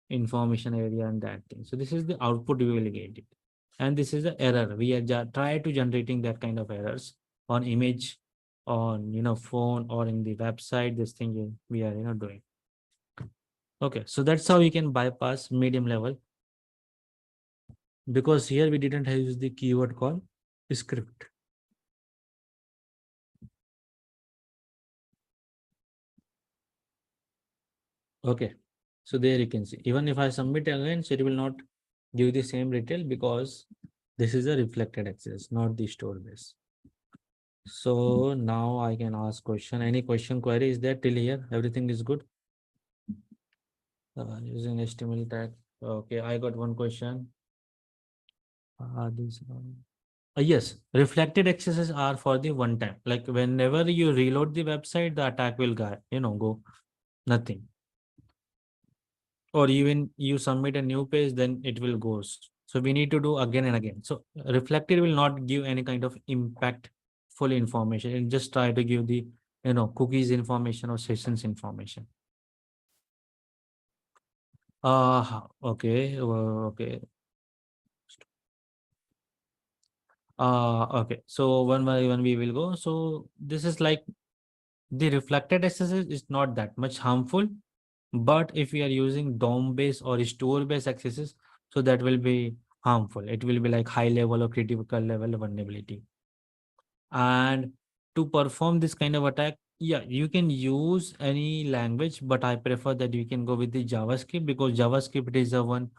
information area and that thing. So this is the output we will get it, and this is the error. We are try to generating that kind of errors on image, on phone or in the website. This thing we are doing. Okay, so that's how we can bypass medium level, because here we didn't use the keyword called script. Okay, so there you can see, even if I submit again, so it will not give the same retail because this is a reflected access, not the store base. So now I can ask question. Any question query is there till here? Everything is good. Using HTML tag. Okay, I got one question. This one. Yes, reflected accesses are for the one time. Like whenever you reload the website, the attack will go nothing. Or even you submit a new page, then it will goes. So we need to do again and again. So reflected will not give any kind of impactful information. It just try to give the cookies information or sessions information. Okay, okay. Okay. So one by one we will go. So this is like the reflected accesses is not that much harmful, but if we are using DOM based or store based accesses, so that will be harmful. It will be like high level or critical level vulnerability. And to perform this kind of attack, yeah, you can use any language, but I prefer that you can go with the JavaScript, because JavaScript is the one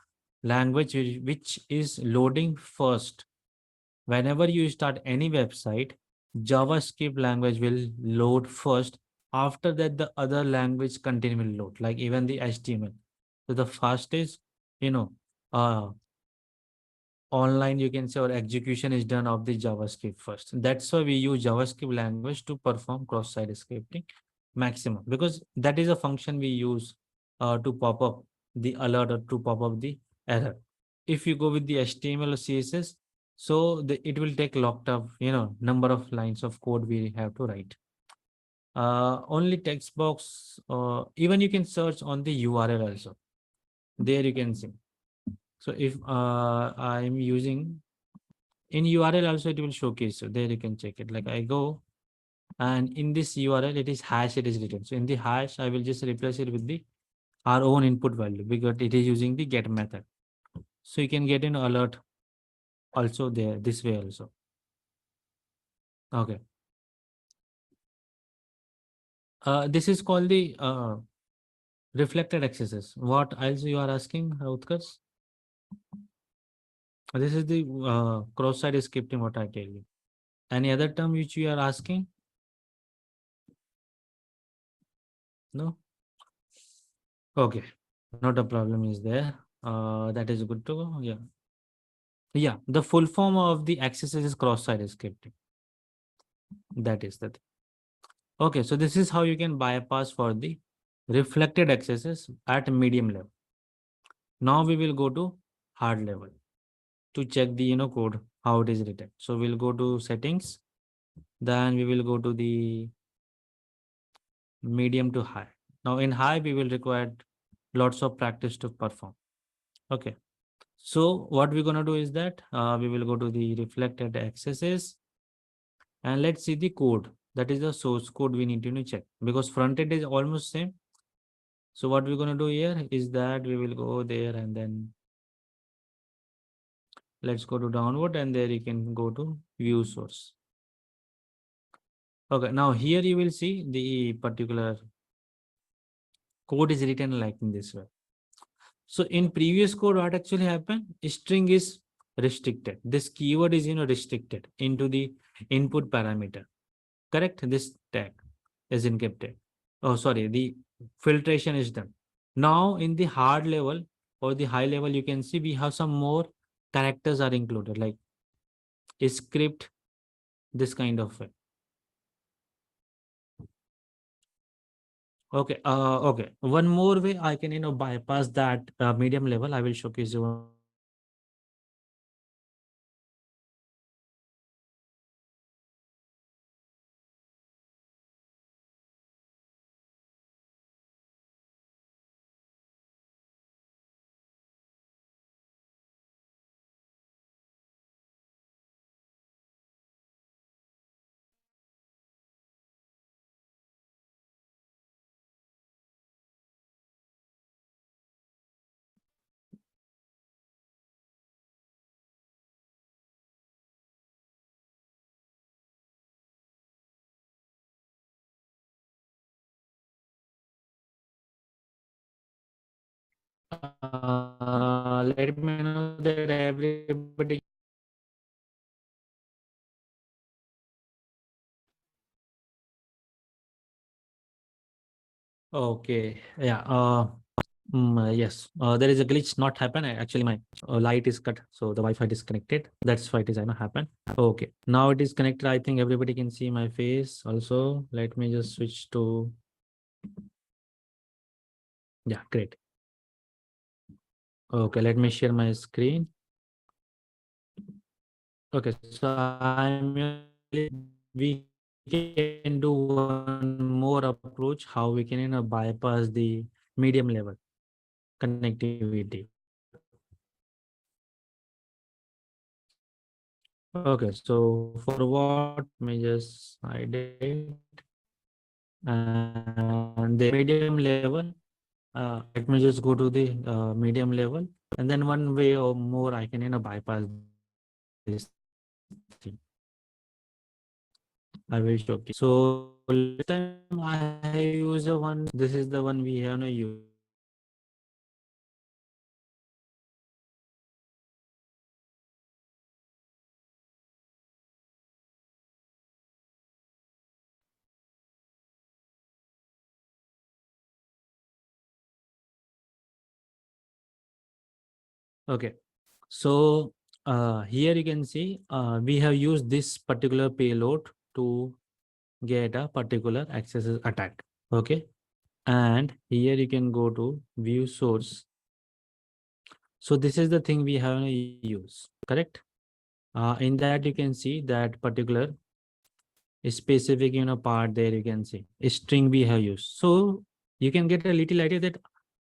language which is loading first. Whenever you start any website, JavaScript language will load first. After that, the other language content will load, like even the HTML. So the fastest, you know, uh, online you can say, or execution is done of the JavaScript first. That's why we use JavaScript language to perform cross-site scripting maximum, because that is a function we use to pop up the alert or to pop up the error. If you go with the HTML or CSS, so it will take locked up number of lines of code we have to write. Only text box, even you can search on the URL also. There you can see. So if I'm using in URL also, it will showcase. So there you can check it. Like I go, and in this URL it is hash, it is written. So in the hash I will just replace it with the our own input value, because it is using the get method. So you can get an alert also there this way also. Okay. This is called the reflected accesses. What else you are asking, Utkarsh? This is the cross-site scripting, what I tell you. Any other term which you are asking? No? Okay. Not a problem is there. That is good to go. Yeah. Yeah. The full form of the accesses is cross-site scripting. That is the thing. Okay. So this is how you can bypass for the reflected accesses at medium level. Now we will go to hard level to check the code, how it is written. So we'll go to settings, then we will go to the medium to high. Now in high we will require lots of practice to perform. Okay. So what we're gonna do is that we will go to the reflected accesses, and let's see the code. That is the source code we need to check, because front end is almost same. So what we're gonna do here is that we will go there, and then let's go to download, and there you can go to view source. Okay, now here you will see the particular code is written like in this way. So in previous code, what actually happened? String is restricted. This keyword is restricted into the input parameter. Correct? This tag is encrypted. Oh, sorry, the filtration is done. Now in the hard level or the high level, you can see we have some more characters are included, like a script, this kind of way. Okay. Okay. One more way I can bypass that medium level. I will showcase you one more way. Let me know that everybody Okay. Yeah. Yes. There is a glitch not happen. Actually, my light is cut, so the Wi-Fi disconnected. That's why it is I know happen. Okay. Now it is connected. I think everybody can see my face. Also, let me just switch to. Yeah. Great. Okay. Let me share my screen. Okay. So we can do one more approach. How we can bypass the medium level connectivity. Okay, so for what, let me just hide it. And the medium level, let me just go to the medium level, and then one way or more I can bypass this thing. I will show you. So last time I use a one. This is the one we have no use. Okay, so here you can see we have used this particular payload to get a particular XSS attack. Okay, and here you can go to view source. So this is the thing we have to use, correct? In that you can see that particular specific part there you can see a string we have used. So you can get a little idea that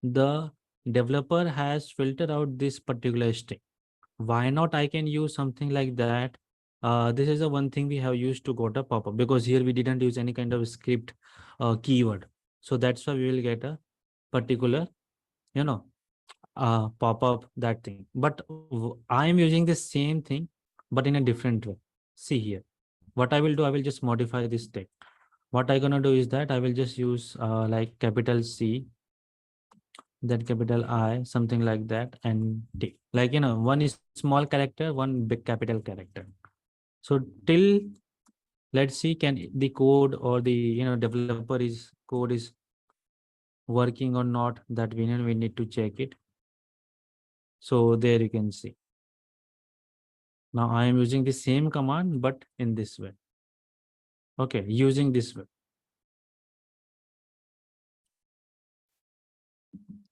the developer has filtered out this particular string. Why not I can use something like that? This is the one thing we have used to got a pop-up, because here we didn't use any kind of script keyword. So that's why we will get a particular you know pop up that thing. But I am using the same thing but in a different way. See here, what I will do, I will just modify this text. What I gonna do is that I will just use like capital C, then capital I, something like that, and T. Like one is small character, one big capital character. So till, let's see, can the code or the developer is code is working or not, that we need to check it. So there you can see. Now I am using the same command, but in this way. Okay, using this way.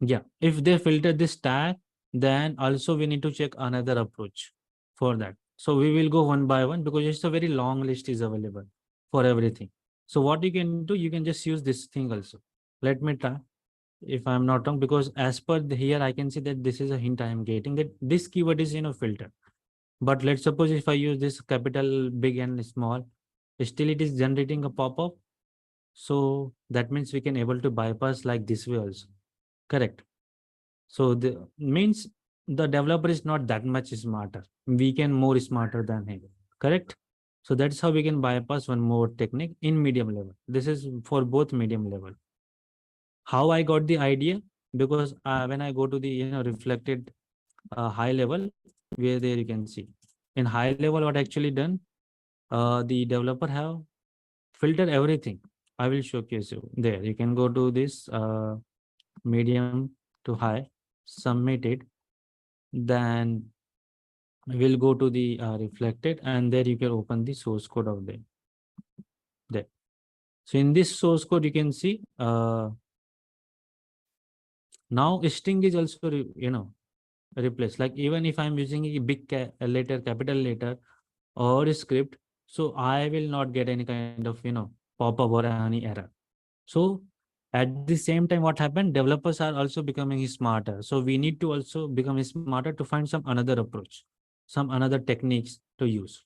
Yeah, if they filter this tag, then also we need to check another approach for that. So we will go one by one because it's a very long list is available for everything. So what you can do, you can just use this thing also. Let me try if I'm not wrong, because as per here I can see that this is a hint I am getting that this keyword is filter. But let's suppose if I use this capital, big and small, still it is generating a pop-up. So that means we can able to bypass like this way also. Correct. So the means the developer is not that much smarter. We can more smarter than him. Correct. So that's how we can bypass one more technique in medium level. This is for both medium level. How I got the idea? Because when I go to the reflected high level, where there you can see in high level what actually done, the developer have filtered everything. I will showcase you there. You can go to this medium to high, submit it, then we'll go to the reflected, and there you can open the source code of them there. So in this source code you can see now string is also replaced. Like even if I'm using a big letter, capital letter or script, so I will not get any kind of pop up or any error. So at the same time what happened, developers are also becoming smarter, so we need to also become smarter to find some another approach, some another techniques to use.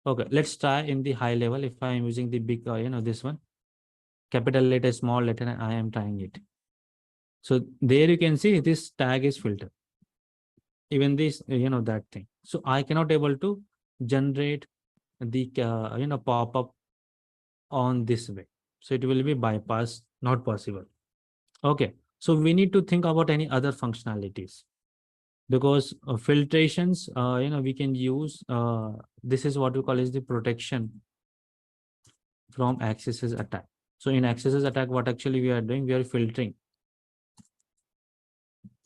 Okay, let's try in the high level. If I am using the big this one, capital letter, small letter, and I am trying it. So there you can see this tag is filtered, even this that thing. So I cannot able to generate the pop up on this way. So it will be bypassed, not possible. Okay, so we need to think about any other functionalities, because filtrations we can use this is what we call is the protection from XSS attack. So in XSS attack, what actually we are doing, we are filtering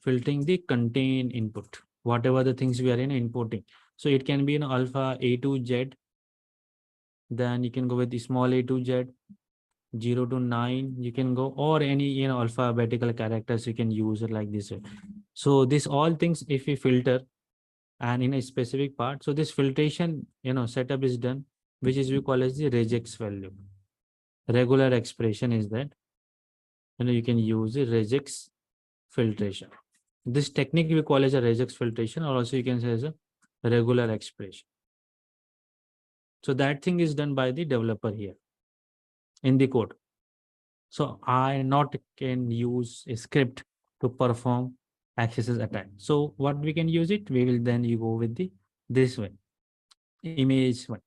the contain input, whatever the things we are in importing. So it can be an alpha A to Z, then you can go with the small A to Z, 0 to 9 you can go, or any alphabetical characters you can use it like this way. So this all things if we filter and in a specific part, so this filtration setup is done, which is we call as the regex value. Regular expression is that you can use the regex filtration. This technique we call as a regex filtration, or also you can say as a regular expression. So that thing is done by the developer here in the code. So I not can use a script to perform XSS attack. So what we can use it, we will then you go with the this one, image one,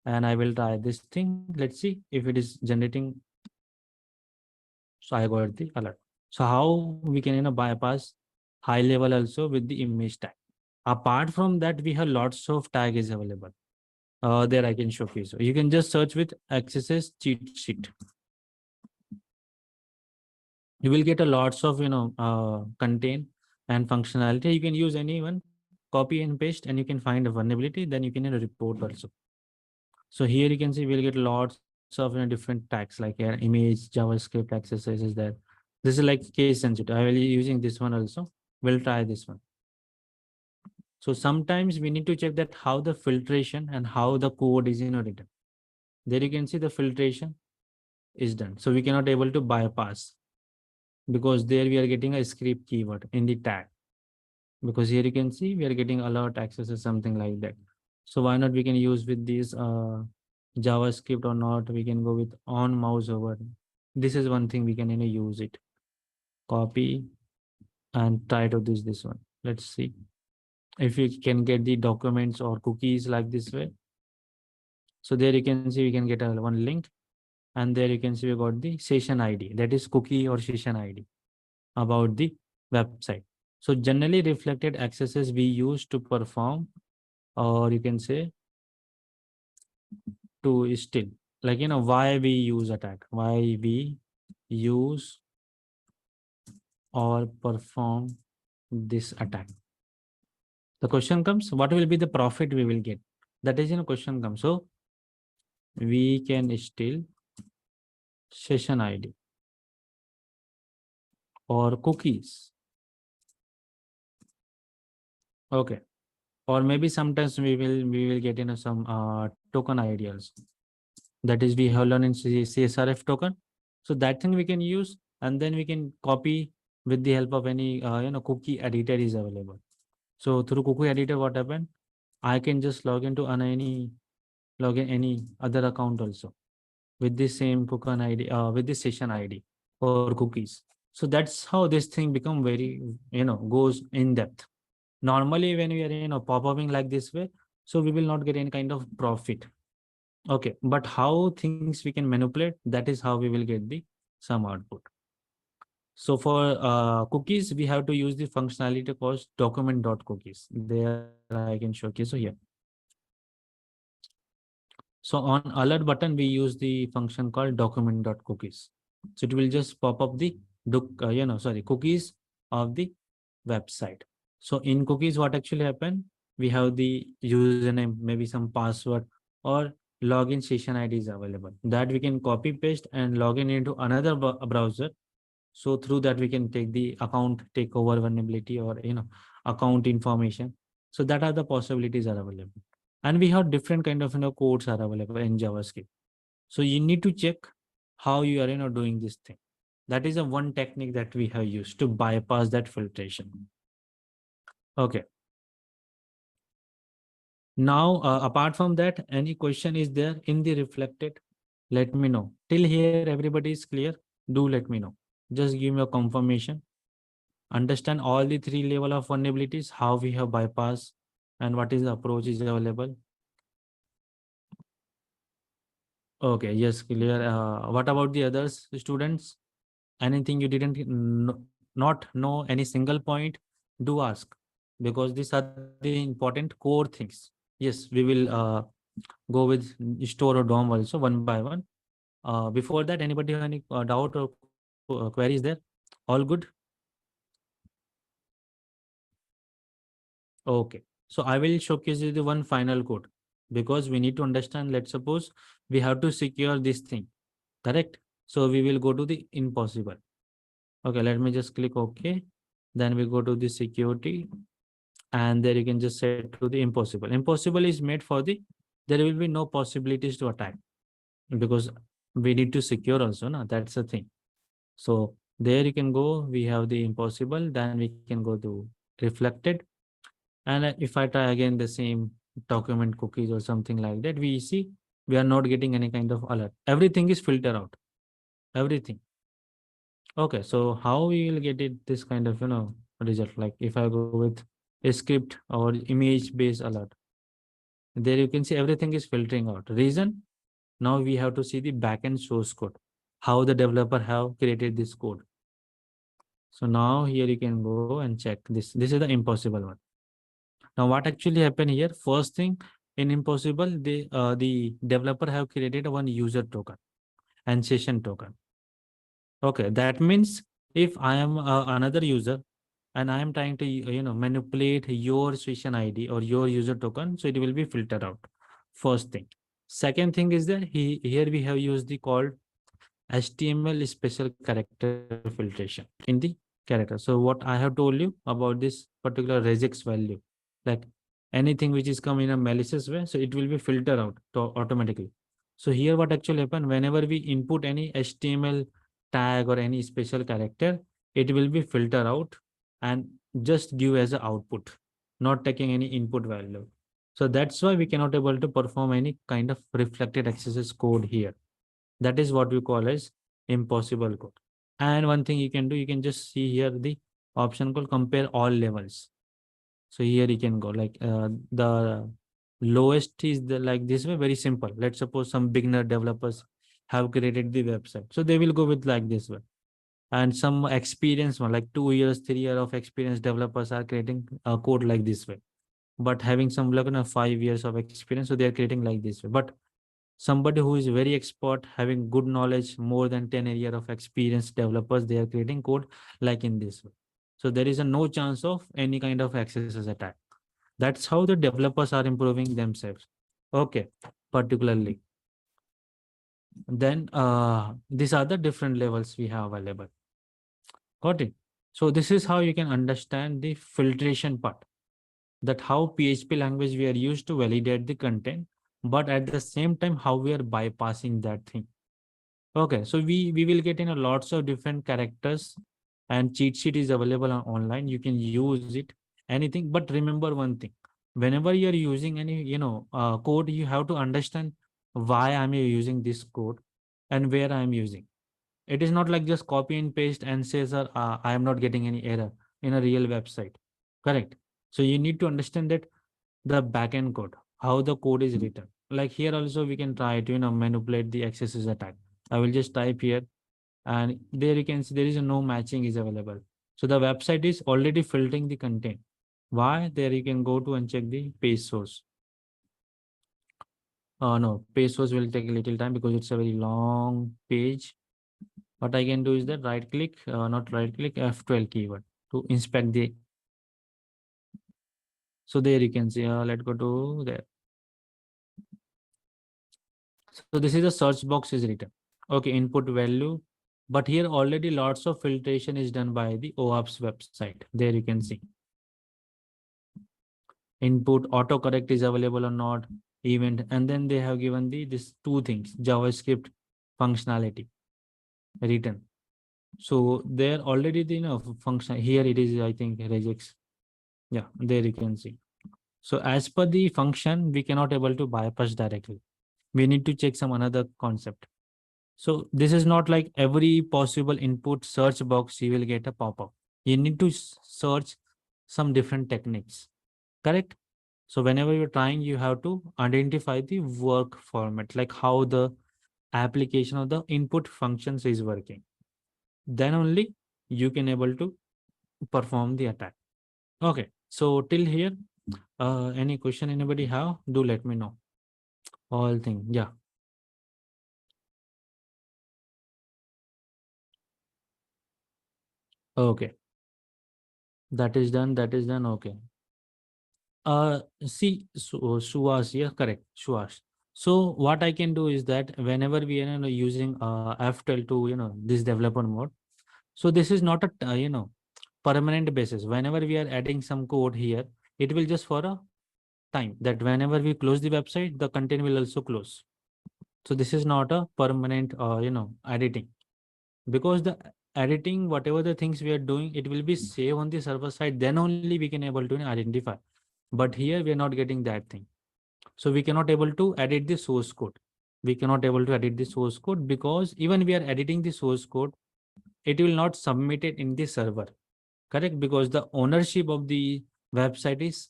and I will try this thing. Let's see if it is generating. So I got the alert. So how we can bypass high level also with the image tag. Apart from that, we have lots of tag is available. There I can show you. So you can just search with XSS cheat sheet. You will get a lots of contain and functionality. You can use any one, copy and paste, and you can find a vulnerability. Then you can report also. So here you can see we'll get lots of different tags like image, JavaScript, XSS is there. This is like case sensitive. I will be using this one also. We'll try this one. So sometimes we need to check that how the filtration and how the code is written. There you can see the filtration is done. So we cannot able to bypass, because there we are getting a script keyword in the tag, because here you can see we are getting alert access or something like that. So why not we can use with this JavaScript, or not we can go with on mouse over. This is one thing we can use it. Copy and try to do this one. Let's see if we can get the documents or cookies like this way. So there you can see we can get a one link, and there you can see we got the session ID, that is cookie or session ID about the website. So generally reflected accesses we use to perform, or you can say to still, like why we use attack, why we use or perform this attack. The question comes, what will be the profit we will get? That is question comes. So we can steal session ID or cookies. Okay. Or maybe sometimes we will get some token ideas. That is we have learned in CSRF token. So that thing we can use, and then we can copy with the help of any cookie editor is available. So through cookie editor, what happened? I can just log in any other account also with the same token ID, with the session ID or cookies. So that's how this thing become very goes in depth. Normally when we are pop-upping like this way, so we will not get any kind of profit. Okay, but how things we can manipulate, that is how we will get the some output. So for cookies, we have to use the functionality called document.cookies. There I can show you. So here. So on alert button, we use the function called document.cookies. So it will just pop up the cookies of the website. So in cookies, what actually happen? We have the username, maybe some password, or login session ID is available. That we can copy paste and log in into another browser. So through that we can take the account takeover vulnerability, or account information. So that are the possibilities are available. And we have different kind of codes are available in JavaScript. So you need to check how you are doing this thing. That is a one technique that we have used to bypass that filtration. Okay. Now, apart from that, any question is there in the reflected? Let me know. Till here, everybody is clear. Do let me know. Just give me a confirmation. Understand all the three level of vulnerabilities, how we have bypassed, and what is the approach is available. Okay, yes, clear. What about the others students? Anything you didn't not know any single point, do ask, because these are the important core things. Yes, we will go with store or DOM also one by one. Before that, anybody have any doubt or queries there? All good? Okay. So I will showcase you the one final code because we need to understand. Let's suppose we have to secure this thing, correct? So we will go to the impossible. Okay, let me just click OK. Then we go to the security, and there you can just set to the impossible. Impossible is made for the, there will be no possibilities to attack because we need to secure also. No, that's the thing. So there you can go. We have the impossible. Then we can go to reflected. And if I try again the same document cookies or something like that, we see we are not getting any kind of alert. Everything is filtered out. Everything. Okay, so how we will get it this kind of result? Like if I go with a script or image based alert, there you can see everything is filtering out. Reason? Now we have to see the backend source code, how the developer have created this code. So now here you can go and check this. This is the impossible one. Now what actually happened here? First thing, in impossible, the developer have created one user token and session token. Okay, that means if I am another user and I am trying to manipulate your session ID or your user token, so it will be filtered out. First thing. Second thing is that here we have used the called HTML special character filtration in the character. So what I have told you about this particular regex value, like anything which is come in a malicious way, so it will be filtered out automatically. So here what actually happen, whenever we input any HTML tag or any special character, it will be filtered out and just give as an output, not taking any input value. So that's why we cannot able to perform any kind of reflected XSS code here. That is what we call as impossible code. And one thing you can do, you can just see here the option called compare all levels. So here you can go like the lowest is the like this way, very simple. Let's suppose some beginner developers have created the website. So they will go with like this way. And some experienced one, like 2 years, 3 years of experience developers are creating a code like this way. But having some like 5 years of experience, so they are creating like this way. But somebody who is very expert, having good knowledge, more than 10 years of experience developers, they are creating code like in this way. So there is a no chance of any kind of XSS attack. That's how the developers are improving themselves. Okay, particularly. Then these are the different levels we have available. Got it? So this is how you can understand the filtration part, that how PHP language we are used to validate the content, but at the same time, how we are bypassing that thing. Okay, so we will get in a lots of different characters, and cheat sheet is available online. You can use it anything, but remember one thing: whenever you are using any code, you have to understand why I'm using this code and where I'm using. It is not like just copy and paste and say, sir, I am not getting any error in a real website. Correct. So you need to understand that the backend code, how the code is written. Like here also we can try to manipulate the XSS attack. I will just type here, and there you can see there is a no matching is available. So the website is already filtering the content. Why? There you can go to and check the page source. No, page source will take a little time because it's a very long page. What I can do is that right click, not right click, F12 keyword to inspect the. So there you can see, let's go to there. So this is a search box is written. Okay, input value. But here already lots of filtration is done by the OAuth's website. There you can see. Input autocorrect is available or not, event, and then they have given this two things, JavaScript functionality written. So there already the function here it is, I think, regex. Yeah, there you can see. So as per the function, we cannot able to bypass directly. We need to check some another concept. So this is not like every possible input search box you will get a pop-up. You need to search some different techniques. Correct? So whenever you're trying, you have to identify the work format, like how the application of the input functions is working. Then only you can able to perform the attack. Okay. So till here, any question anybody have? Do let me know. All thing. Yeah. Okay, that is done. That is done. Okay. See, Suhas, yeah, correct, Suhas. So what I can do is that whenever we are using F12 to this developer mode, so this is not a permanent basis. Whenever we are adding some code here, it will just for a time that whenever we close the website, the content will also close. So this is not a permanent editing, because the editing whatever the things we are doing, it will be saved on the server side. Then only we can able to identify. But here we are not getting that thing. So we cannot able to edit the source code. We cannot able to edit the source code because even we are editing the source code, it will not submit it in the server. Correct? Because the ownership of the website is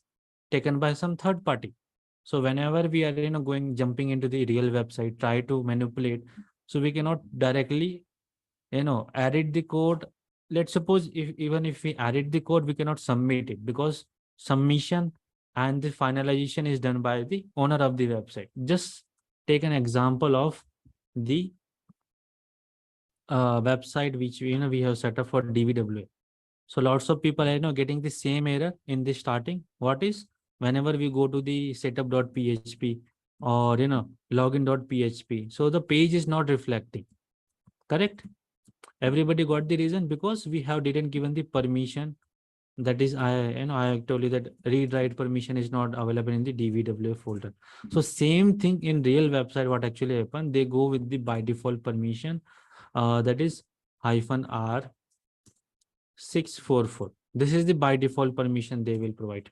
taken by some third party. So whenever we are going jumping into the real website, try to manipulate, so we cannot directly edit the code. Let's suppose if even if we edit the code, we cannot submit it because submission and the finalization is done by the owner of the website. Just take an example of the website which we have set up for dvwa. So lots of people are getting the same error in the starting. What is, whenever we go to the setup.php or login.php, so the page is not reflecting. Correct? Everybody got the reason, because we have didn't given the permission. That is, I told you that read write permission is not available in the dvwa folder. So same thing in real website, what actually happen, they go with the by default permission, that is -r 644. This is the by default permission they will provide,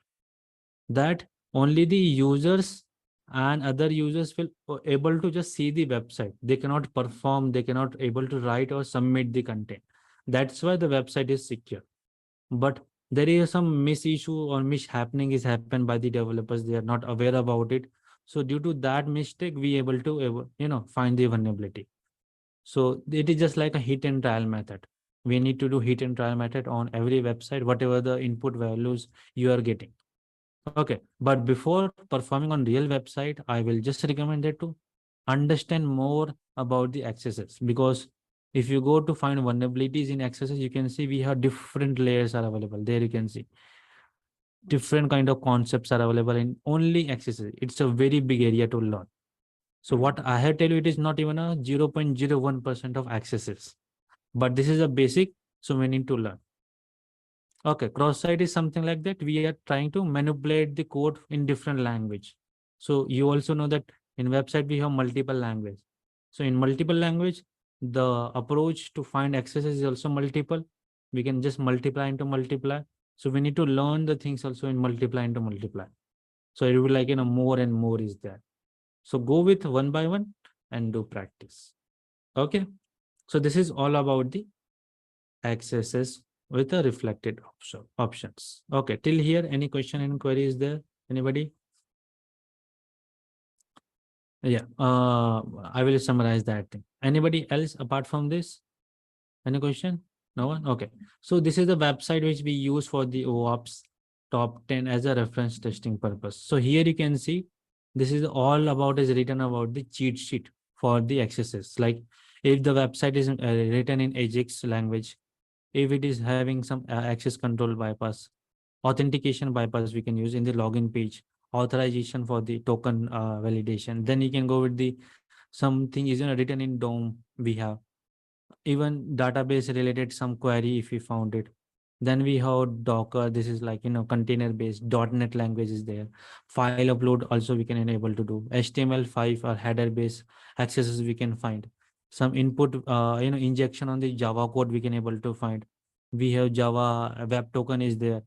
that only the users and other users will able to just see the website. They cannot perform, they cannot able to write or submit the content. That's why the website is secure. But there is some misissue or mishappening is happened by the developers. They are not aware about it. So due to that mistake, we able to find the vulnerability. So it is just like a hit and trial method. We need to do hit and trial method on every website, whatever the input values you are getting. Okay, but before performing on real website, I will just recommend that to understand more about the XSS, because if you go to find vulnerabilities in XSS, you can see we have different layers are available. There you can see different kind of concepts are available in only XSS. It's a very big area to learn. So what I have tell you, it is not even a 0.01% of XSS, but this is a basic, so we need to learn. Okay, cross-site is something like that. We are trying to manipulate the code in different language. So you also know that in website we have multiple language. So in multiple language, the approach to find access is also multiple. We can just multiply into multiply. So we need to learn the things also in multiply into multiply. So it will be like more and more is there. So go with one by one and do practice. Okay. So this is all about the XSS with a reflected options. Okay, till here, any question and query is there? Anybody? Yeah, I will summarize that thing. Anybody else apart from this? Any question? No one? Okay. So this is the website which we use for the OOPS top 10 as a reference testing purpose. So here you can see this is all about is written about the cheat sheet for the XSS. Like if the website is written in Ajax language, if it is having some access control bypass, authentication bypass we can use in the login page, authorization for the token validation, then you can go with the something is written in DOM. We have even database related some query if we found it. Then we have Docker. This is like container based .NET language is there. File upload also we can enable to do. HTML5 or header based accesses we can find. Some input injection on the Java code we can able to find. We have Java web token is there.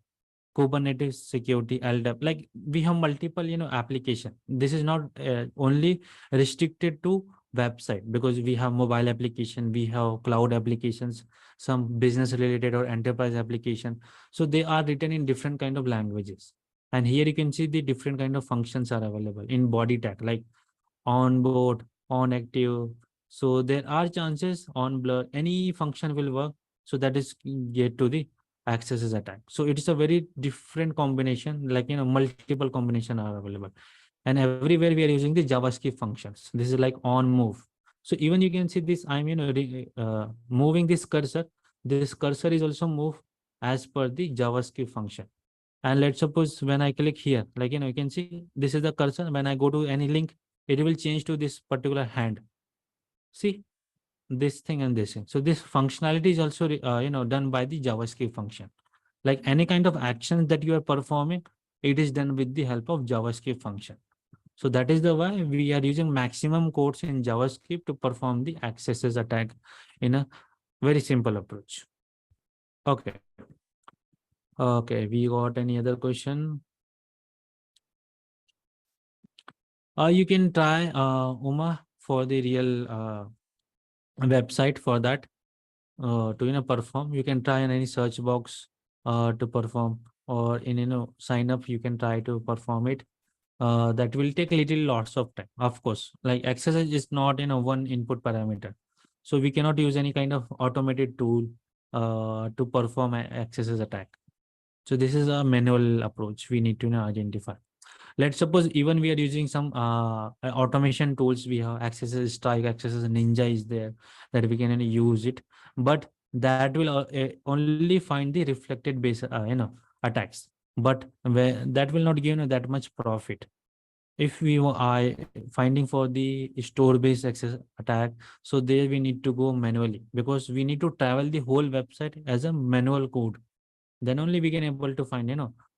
Kubernetes security, LDAP. Like we have multiple, application. This is not only restricted to website, because we have mobile application, we have cloud applications, some business related or enterprise application. So they are written in different kind of languages. And here you can see the different kind of functions are available in body tag, like on board, on active. So there are chances on blur, any function will work. So that is get to the accesses attack. So it is a very different combination, like multiple combination are available. And everywhere we are using the JavaScript functions. This is like on move. So even you can see this, I'm moving this cursor. this cursor is also moved as per the JavaScript function. And let's suppose when I click here, like, you can see this is the cursor. When I go to any link, it will change to this particular hand. See this thing and this thing. So this functionality is also, done by the JavaScript function. Like any kind of actions that you are performing, it is done with the help of JavaScript function. So that is the why we are using maximum codes in JavaScript to perform the XSS attack in a very simple approach. Okay. Okay. We got any other question? You can try Uma for the real website for that to perform. You can try in any search box to perform, or in sign up you can try to perform it. That will take little lots of time. Of course, like XSS is not one input parameter, so we cannot use any kind of automated tool to perform a XSS attack. So this is a manual approach we need to identify. Let's suppose even we are using some automation tools. We have XSS Strike, XSS Ninja is there that we can use it, but that will only find the reflected base attacks, but where that will not give that much profit. If we are finding for the store based access attack, so there we need to go manually, because we need to travel the whole website as a manual code. Then only we can able to find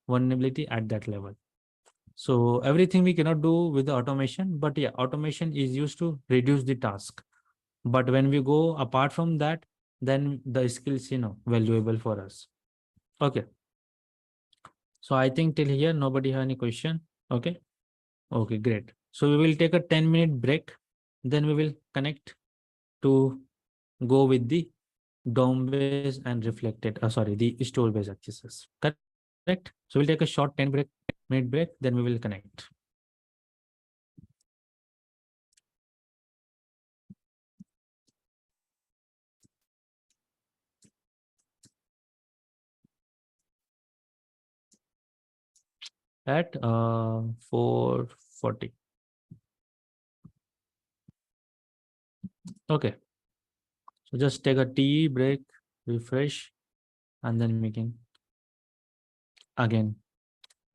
vulnerability at that level. So everything we cannot do with the automation, but yeah, automation is used to reduce the task. But when we go apart from that, then the skills valuable for us. Okay. So I think till here nobody have any question. Okay. Okay, great. So we will take a 10-minute break. Then we will connect to go with the DOM based and reflected, the store based accesses. Correct? So we'll take a short 10-minute break, then we will connect. At 4:40. Okay. So just take a tea break, refresh, and then we can again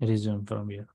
resume from here.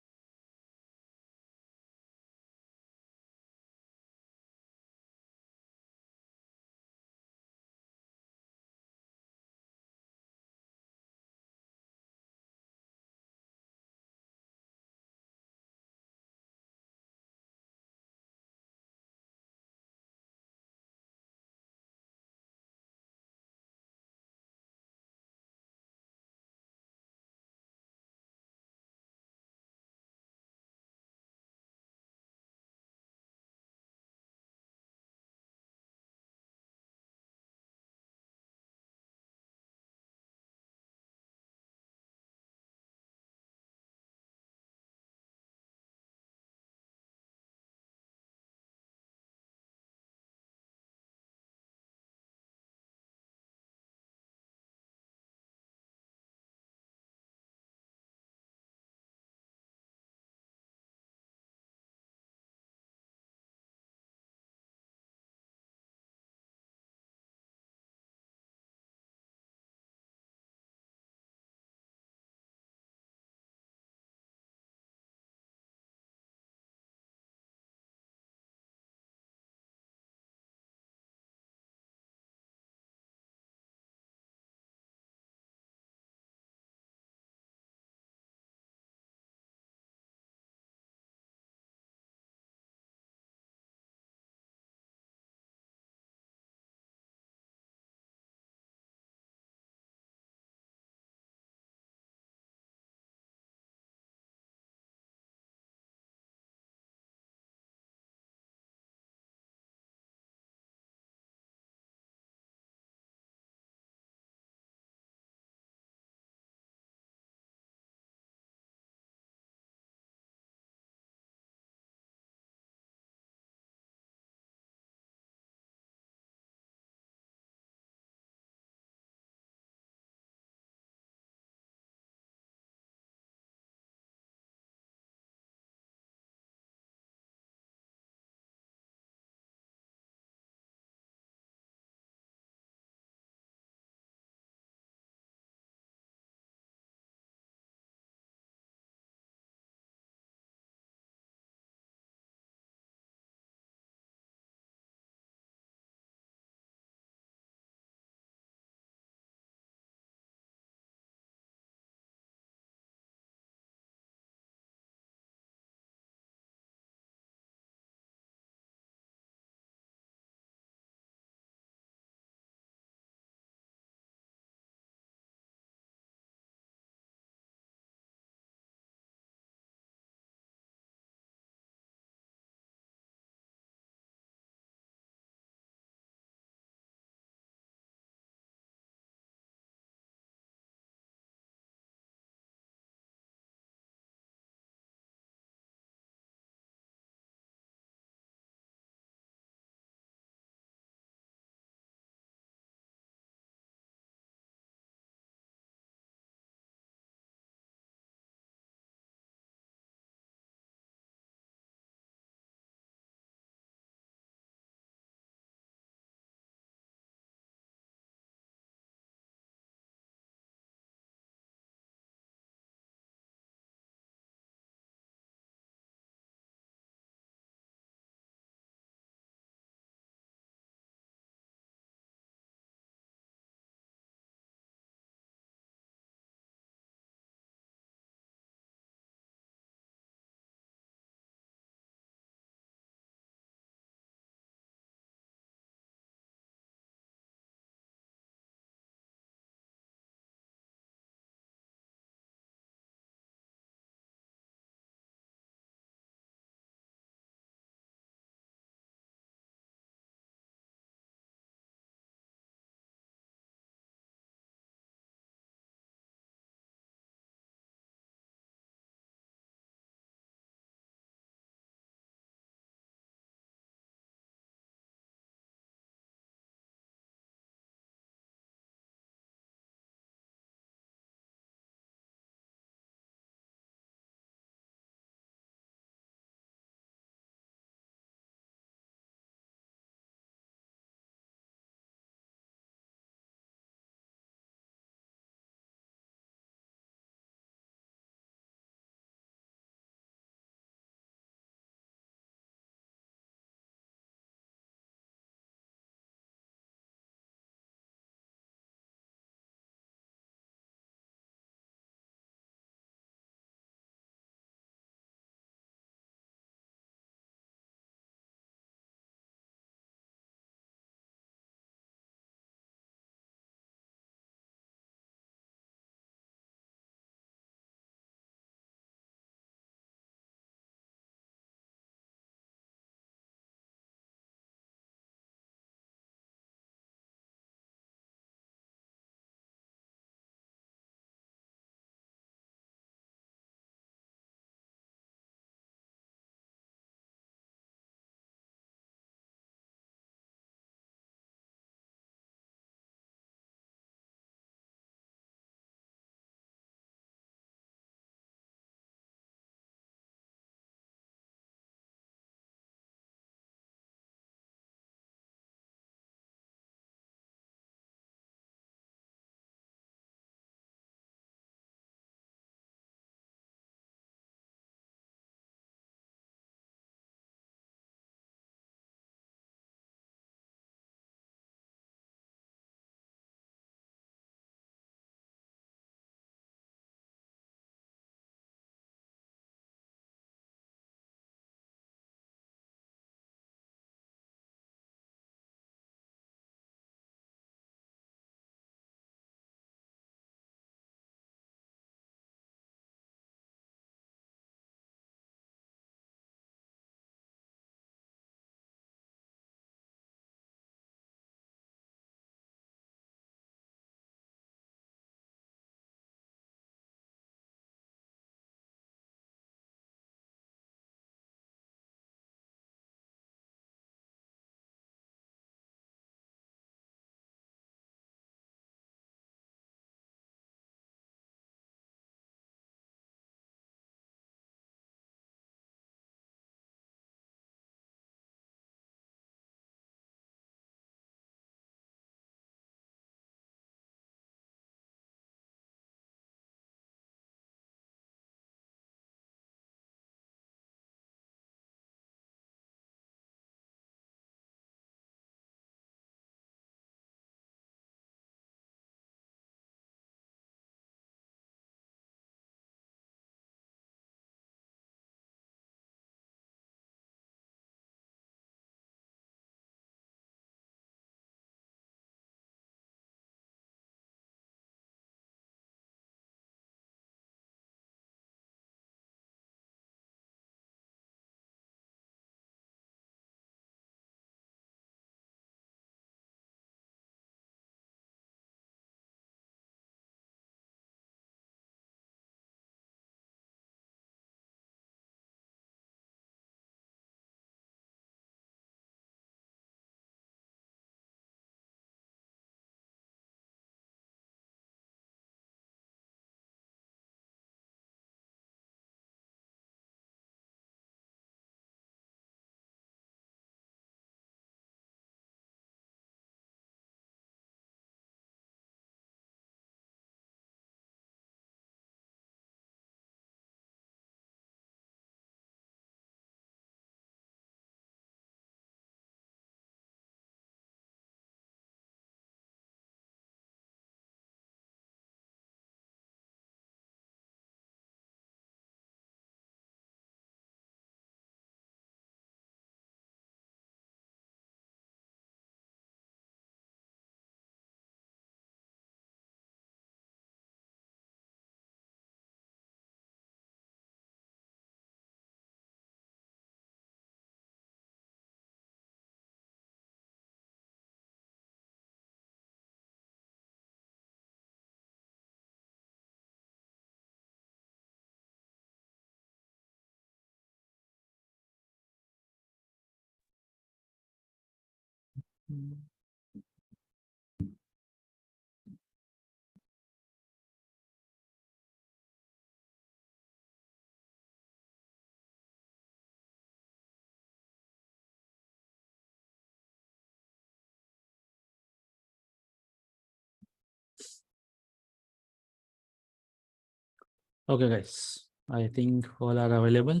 Okay, guys. I think all are available.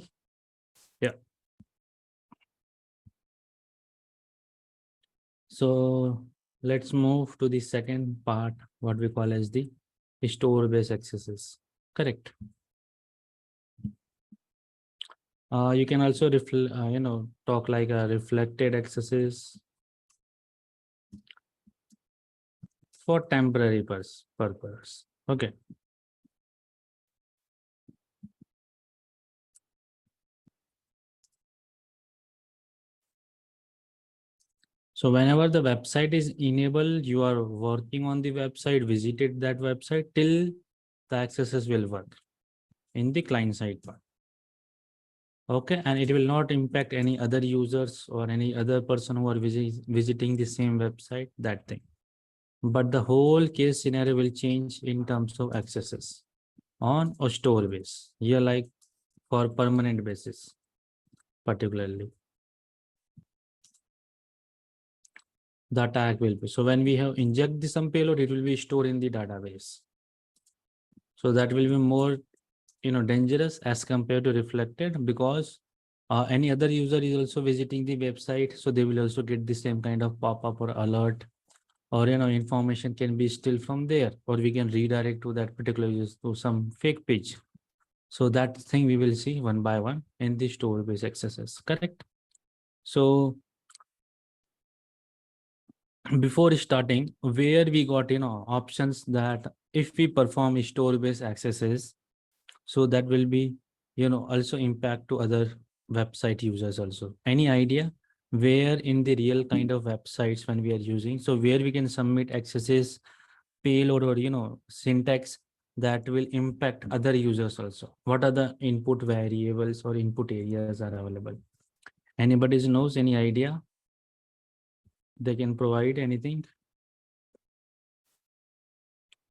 Yeah. So let's move to the second part, what we call as the store-based accesses. Correct. You can also talk like a reflected accesses for temporary purpose. Okay. So whenever the website is enabled, you are working on the website, visited that website till the accesses will work in the client side part. Okay, and it will not impact any other users or any other person who are visiting the same website, that thing. But the whole case scenario will change in terms of accesses on a store base. Here, like for permanent basis, particularly. The attack will be. So when we have inject the some payload, it will be stored in the database. So that will be more dangerous as compared to reflected, because any other user is also visiting the website, so they will also get the same kind of pop-up or alert, or information can be still from there, or we can redirect to that particular user to some fake page. So that thing we will see one by one in the store base accesses. Correct. So before starting, where we got options that if we perform store based accesses, so that will be also impact to other website users also. Any idea where in the real kind of websites when we are using, so where we can submit accesses, payload, or syntax that will impact other users also? What are the input variables or input areas are available? Anybody knows? Any idea they can provide? Anything?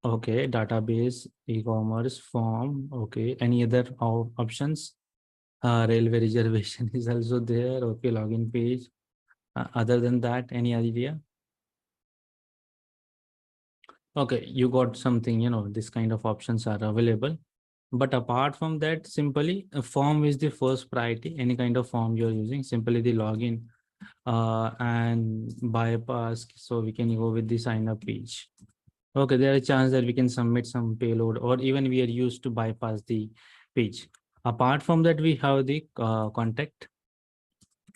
Okay, database, e-commerce, form. Okay, any other options? Railway reservation is also there. Okay, login page. Other than that, any idea? Okay, you got something, this kind of options are available. But apart from that, simply a form is the first priority. Any kind of form you're using, simply the login and bypass. So we can go with the sign up page. Okay, there is a chance that we can submit some payload, or even we are used to bypass the page. Apart from that, we have the contact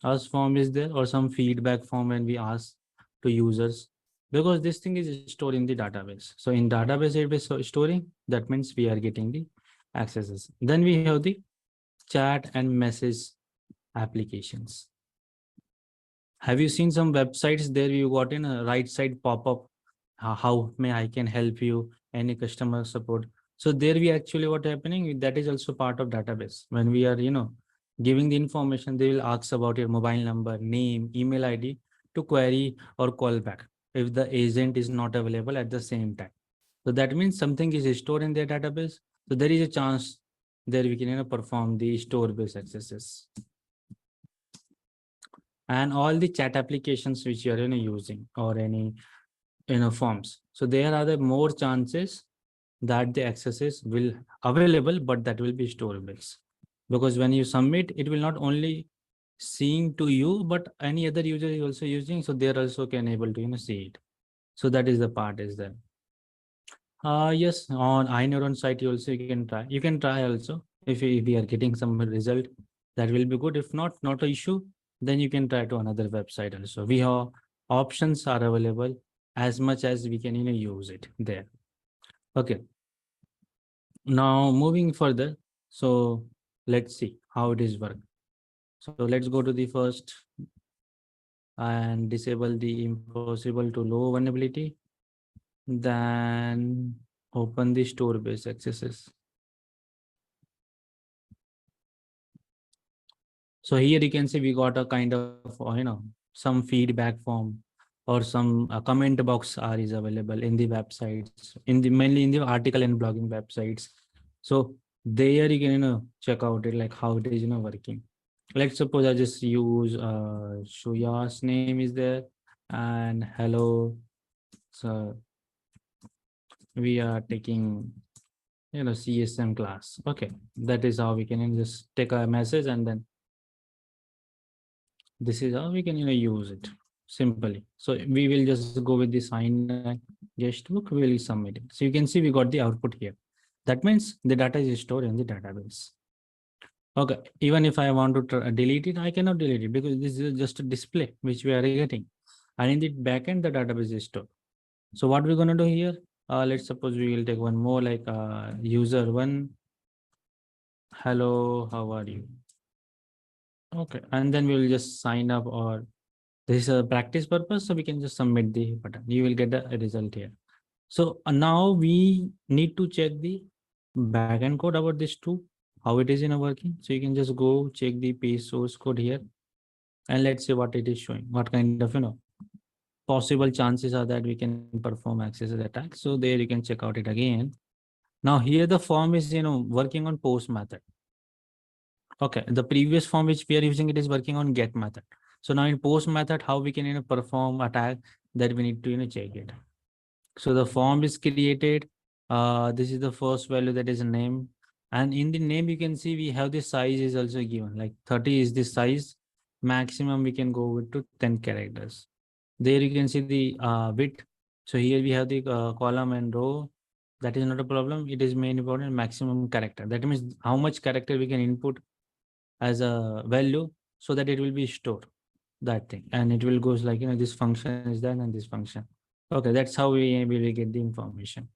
us form is there, or some feedback form when we ask to users, because this thing is stored in the database. So in database it is storing, that means we are getting the accesses. Then we have the chat and message applications. Have you seen some websites there you got in a right side pop-up, how may I can help you, any customer support? So there we actually what happening, that is also part of database. When we are giving the information, they will ask about your mobile number, name, email ID to query or call back if the agent is not available at the same time. So that means something is stored in their database. So there is a chance there we can perform the store based accesses. And all the chat applications which you are using, or any forms, so there are the more chances that the accesses will available, but that will be storable, because when you submit, it will not only seeing to you, but any other user is also using, so they also can able to see it. So that is the part is there. Yes, on iNeuron site you can try. You can try also. If we are getting some result, that will be good. If not an issue, then you can try to another website also. We have options are available as much as we can use it there. Okay. Now moving further. So let's see how it is work. So let's go to the first and disable the impossible to low vulnerability. Then open the store based accesses. So here you can see we got a kind of, some feedback form or some comment box are is available in the websites, in the mainly in the article and blogging websites. So there you can check out it like how it is working. Let's suppose I just use Shuya's name is there, and hello, so we are taking CSM class. Okay, that is how we can just take a message, and then this is how we can use it simply. So we will just go with the sign guest book, we will submit it. So you can see we got the output here. That means the data is stored in the database. Okay, even if I want to delete it, I cannot delete it because this is just a display which we are getting, and in the backend the database is stored. So what we're going to do here, let's suppose we will take one more like user one. Hello, how are you? Okay, and then we will just sign up, or this is a practice purpose, so we can just submit the button. You will get a result here. So now we need to check the backend code about this too, how it is working. So you can just go check the page source code here, and let's see what it is showing. What kind of possible chances are that we can perform XSS attack. So there you can check out it again. Now here the form is working on post method. Okay, the previous form which we are using, it is working on get method. So now in post method, how we can perform attack, that we need to check it. So the form is created. This is the first value, that is a name, and in the name you can see we have the size is also given, like 30 is the size. Maximum we can go with to 10 characters. There you can see the width. So here we have the column and row. That is not a problem. It is main important maximum character. That means how much character we can input as a value, so that it will be stored, that thing, and it will goes like this function is done and this function. Okay, that's how we will get the information.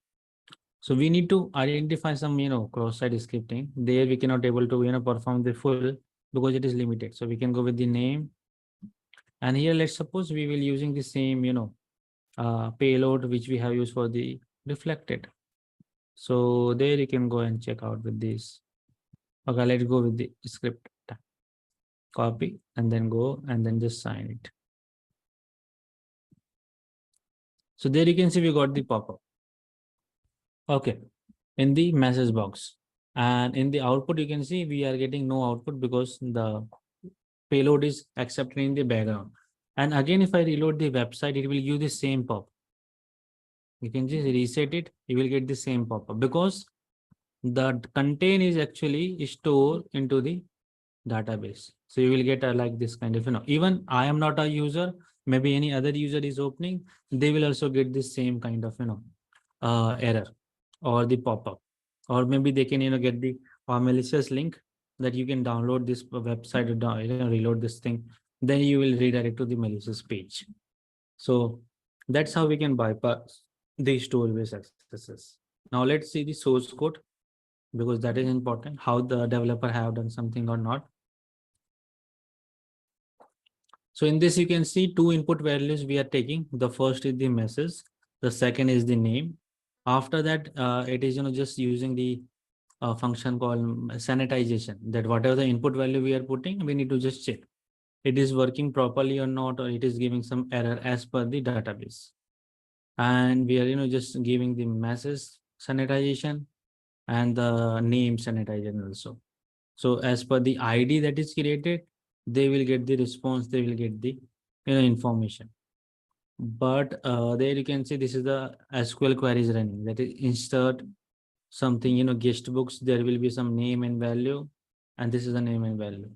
So we need to identify some cross-site scripting. There we cannot able to perform the full because it is limited. So we can go with the name, and here let's suppose we will using the same payload which we have used for the reflected. So there you can go and check out with this. Okay, let's go with the script. Copy and then go and then just sign it. So there you can see we got the pop-up. Okay, in the message box, and in the output you can see we are getting no output because the payload is accepted in the background. And again, if I reload the website, it will give the same pop. You can just reset it, you will get the same pop-up because the content is actually stored into the database. So you will get like this kind of even I am not a user, maybe any other user is opening, they will also get the same kind of error or the pop-up, or maybe they can get the malicious link that you can download this website or reload this thing, then you will redirect to the malicious page. So that's how we can bypass the store-based accesses. Now let's see the source code, because that is important, how the developer have done something or not. So in this, you can see two input values we are taking. The first is the message. The second is the name. After that, it is just using the function called sanitization, that whatever the input value we are putting, we need to just check it is working properly or not, or it is giving some error as per the database. And we are just giving the message sanitization and the name sanitization also. So as per the ID that is created, they will get the response, they will get the information. But there you can see this is the SQL queries running, that is insert something guest books, there will be some name and value, and this is the name and value.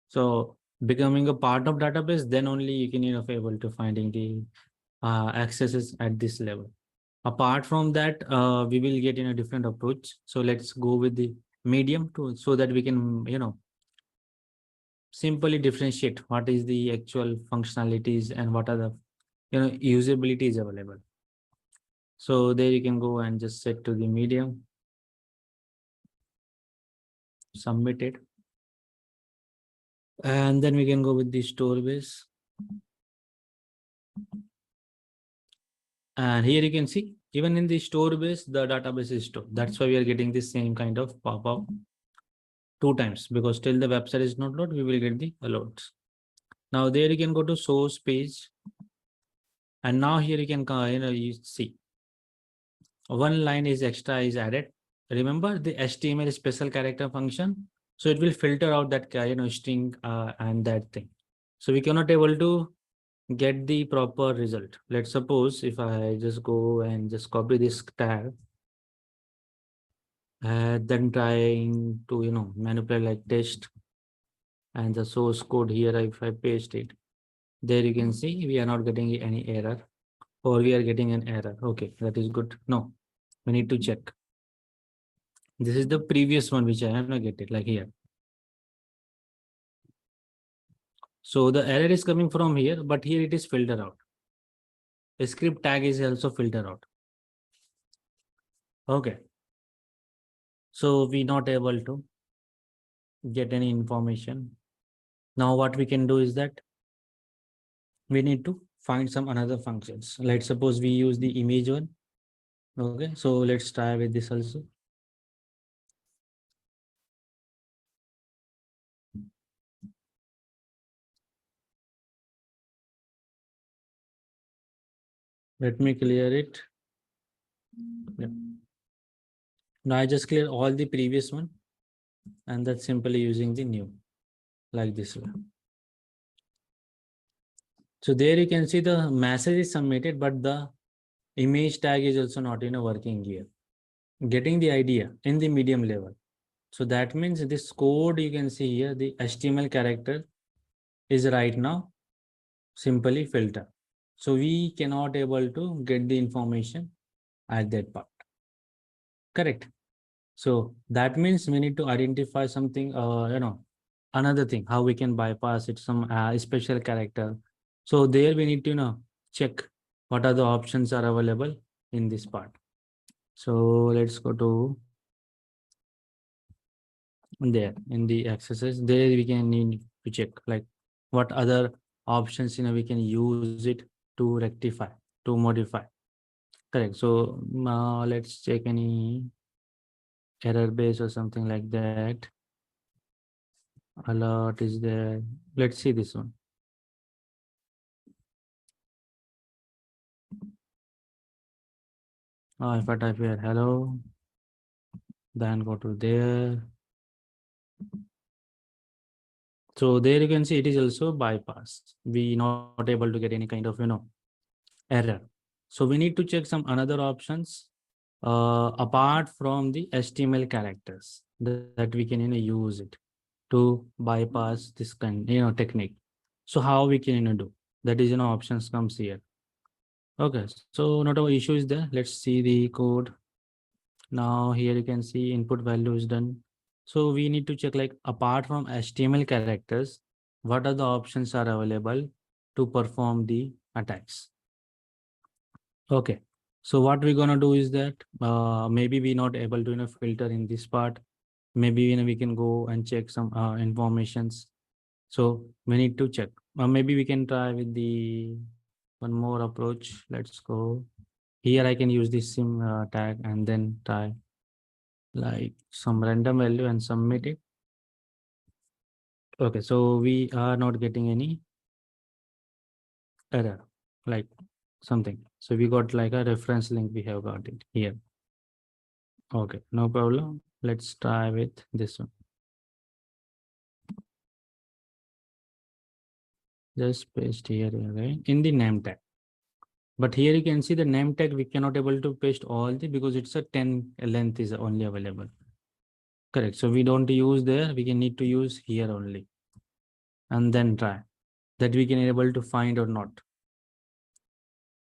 So becoming a part of database, then only you can able to finding the accesses at this level. Apart from that, we will get in a different approach. So let's go with the medium to, so that we can simply differentiate what is the actual functionalities and what are the usabilities available. So there you can go and just set to the medium, submit it, and then we can go with the store base. And here you can see even in the store base, the database is stored. That's why we are getting the same kind of pop-up two times, because till the website is not loaded, we will get the alerts. Now there you can go to source page, And now here you can, you see one line is extra is added. Remember the HTML special character function. So it will filter out that, string and that thing. So we cannot able to get the proper result. Let's suppose if I just go and just copy this tag, then trying to, manipulate like test and the source code here, if I paste it, there you can see we are not getting any error, or we are getting an error. Okay, that is good. No, we need to check. This is the previous one which I am not get it like here. So the error is coming from here, but here it is filtered out. The script tag is also filtered out. Okay. So we not able to get any information. Now what we can do is that we need to find some another functions. Let's suppose we use the image one. Okay, so let's try with this also. Let me clear it. Yeah. Now I just clear all the previous one, and that's simply using the new like this way. So there you can see the message is submitted, but the image tag is also not working here. Getting the idea in the medium level. So that means this code you can see here, the HTML character is right now simply filter. So we cannot able to get the information at that part. Correct. So that means we need to identify something, another thing, how we can bypass it, some special character. So there we need to, check what are the options are available in this part. So let's go to there in the XSS. There we can need to check like what other options, we can use it to rectify, to modify. Correct. So let's check any error base or something like that. Alert is there. Let's see this one. If I type here hello, then go to there. So there you can see it is also bypassed. We not able to get any kind of error. So we need to check some another options apart from the HTML characters that we can use it to bypass this kind technique. So how we can do that is options comes here. Okay, so not our issue is there. Let's see the code. Now here you can see input value is done. So we need to check like apart from HTML characters, what are the options are available to perform the attacks. Okay, so what we're gonna do is that maybe we're not able to filter in this part. Maybe we can go and check some informations. So we need to check. Maybe we can try with the one more approach. Let's go. Here I can use this sim tag and then try like some random value and submit it. Okay, so we are not getting any error like something. So we got like a reference link, we have got it here. Okay, no problem. Let's try with this one. Just paste here again in the name tag. But here you can see the name tag we cannot able to paste all the because it's a 10 length is only available. Correct. So we don't use there. We can need to use here only. And then try that we can able to find or not.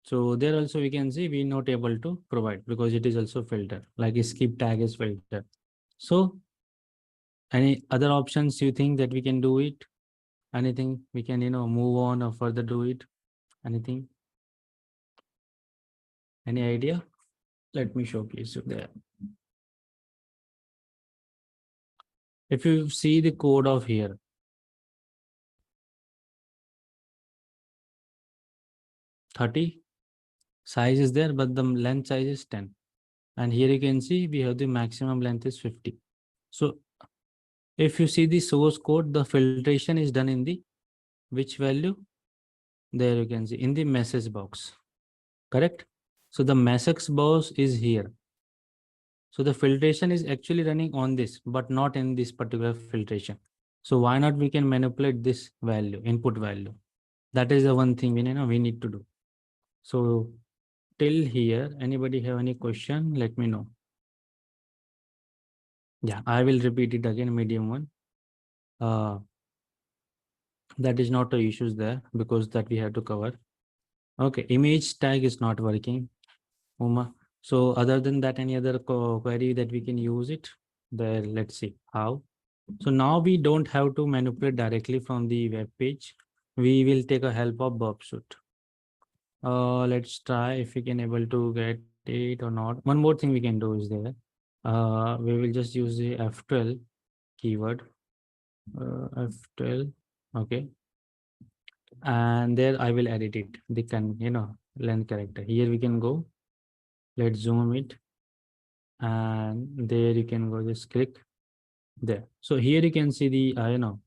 So there also we can see we not able to provide because it is also filter like a skip tag is filter. So any other options you think that we can do it? Anything we can move on or further do it? Anything? Any idea? Let me showcase you there. If you see the code of here, 30 size is there, but the length size is 10. And here you can see we have the maximum length is 50. So if you see the source code, the filtration is done in the which value? There you can see in the message box. correct? So the message box is here. So the filtration is actually running on this, but not in this particular filtration. So why not we can manipulate this value, input value? That is the one thing we need to do. So till here, anybody have any question? Let me know. Yeah, I will repeat it again, medium one. That is not the issues there because that we have to cover. Okay, image tag is not working, Uma. So other than that, any other query that we can use it there? Let's see how. So now we don't have to manipulate directly from the web page. We will take a help of Bobsuit. Let's try if we can able to get it or not. One more thing we can do is there. We will just use the F12 keyword. F12. Okay. And there I will edit it. The length character. Here we can go. Let's zoom it. And there you can go, just click there. So here you can see the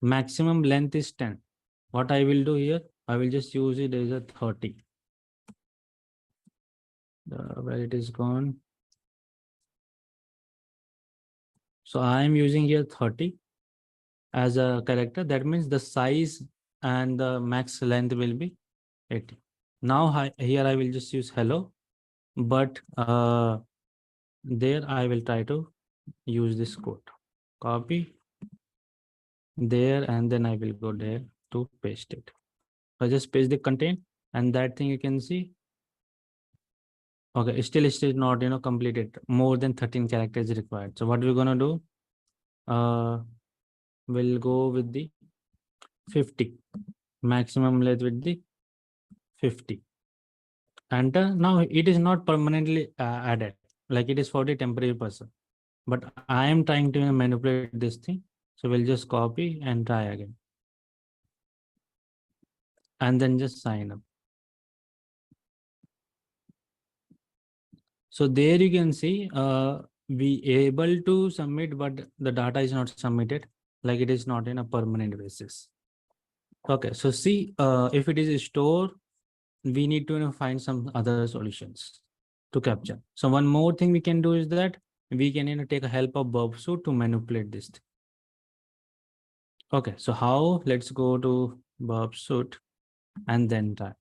maximum length is 10. What I will do here, I will just use it as a 30. Where it is gone. So I am using here 30 as a character. That means the size and the max length will be 80. Now here I will just use hello, but there I will try to use this code. Copy there, and then I will go there to paste it. I just paste the content, and that thing you can see. Okay, still it is not completed. More than 13 characters required. So what we're gonna do? We'll go with the 50 maximum length with the 50. Enter. Now it is not permanently added, like it is for the temporary person. But I am trying to manipulate this thing. So we'll just copy and try again. And then just sign up. So there you can see we able to submit, but the data is not submitted, like it is not in a permanent basis. Okay, so see if it is a store, we need to find some other solutions to capture. So one more thing we can do is that we can take a help of Bobsuit to manipulate this thing. Okay, so how? Let's go to Bobsuit and then try.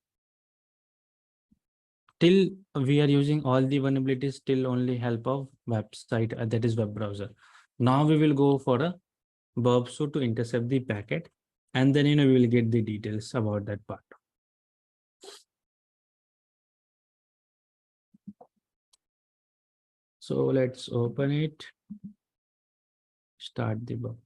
Till we are using all the vulnerabilities, still only help of website, that is web browser. Now we will go for a Bobsuit to intercept the packet, and then we will get the details about that part. So let's open it. Start the Bob.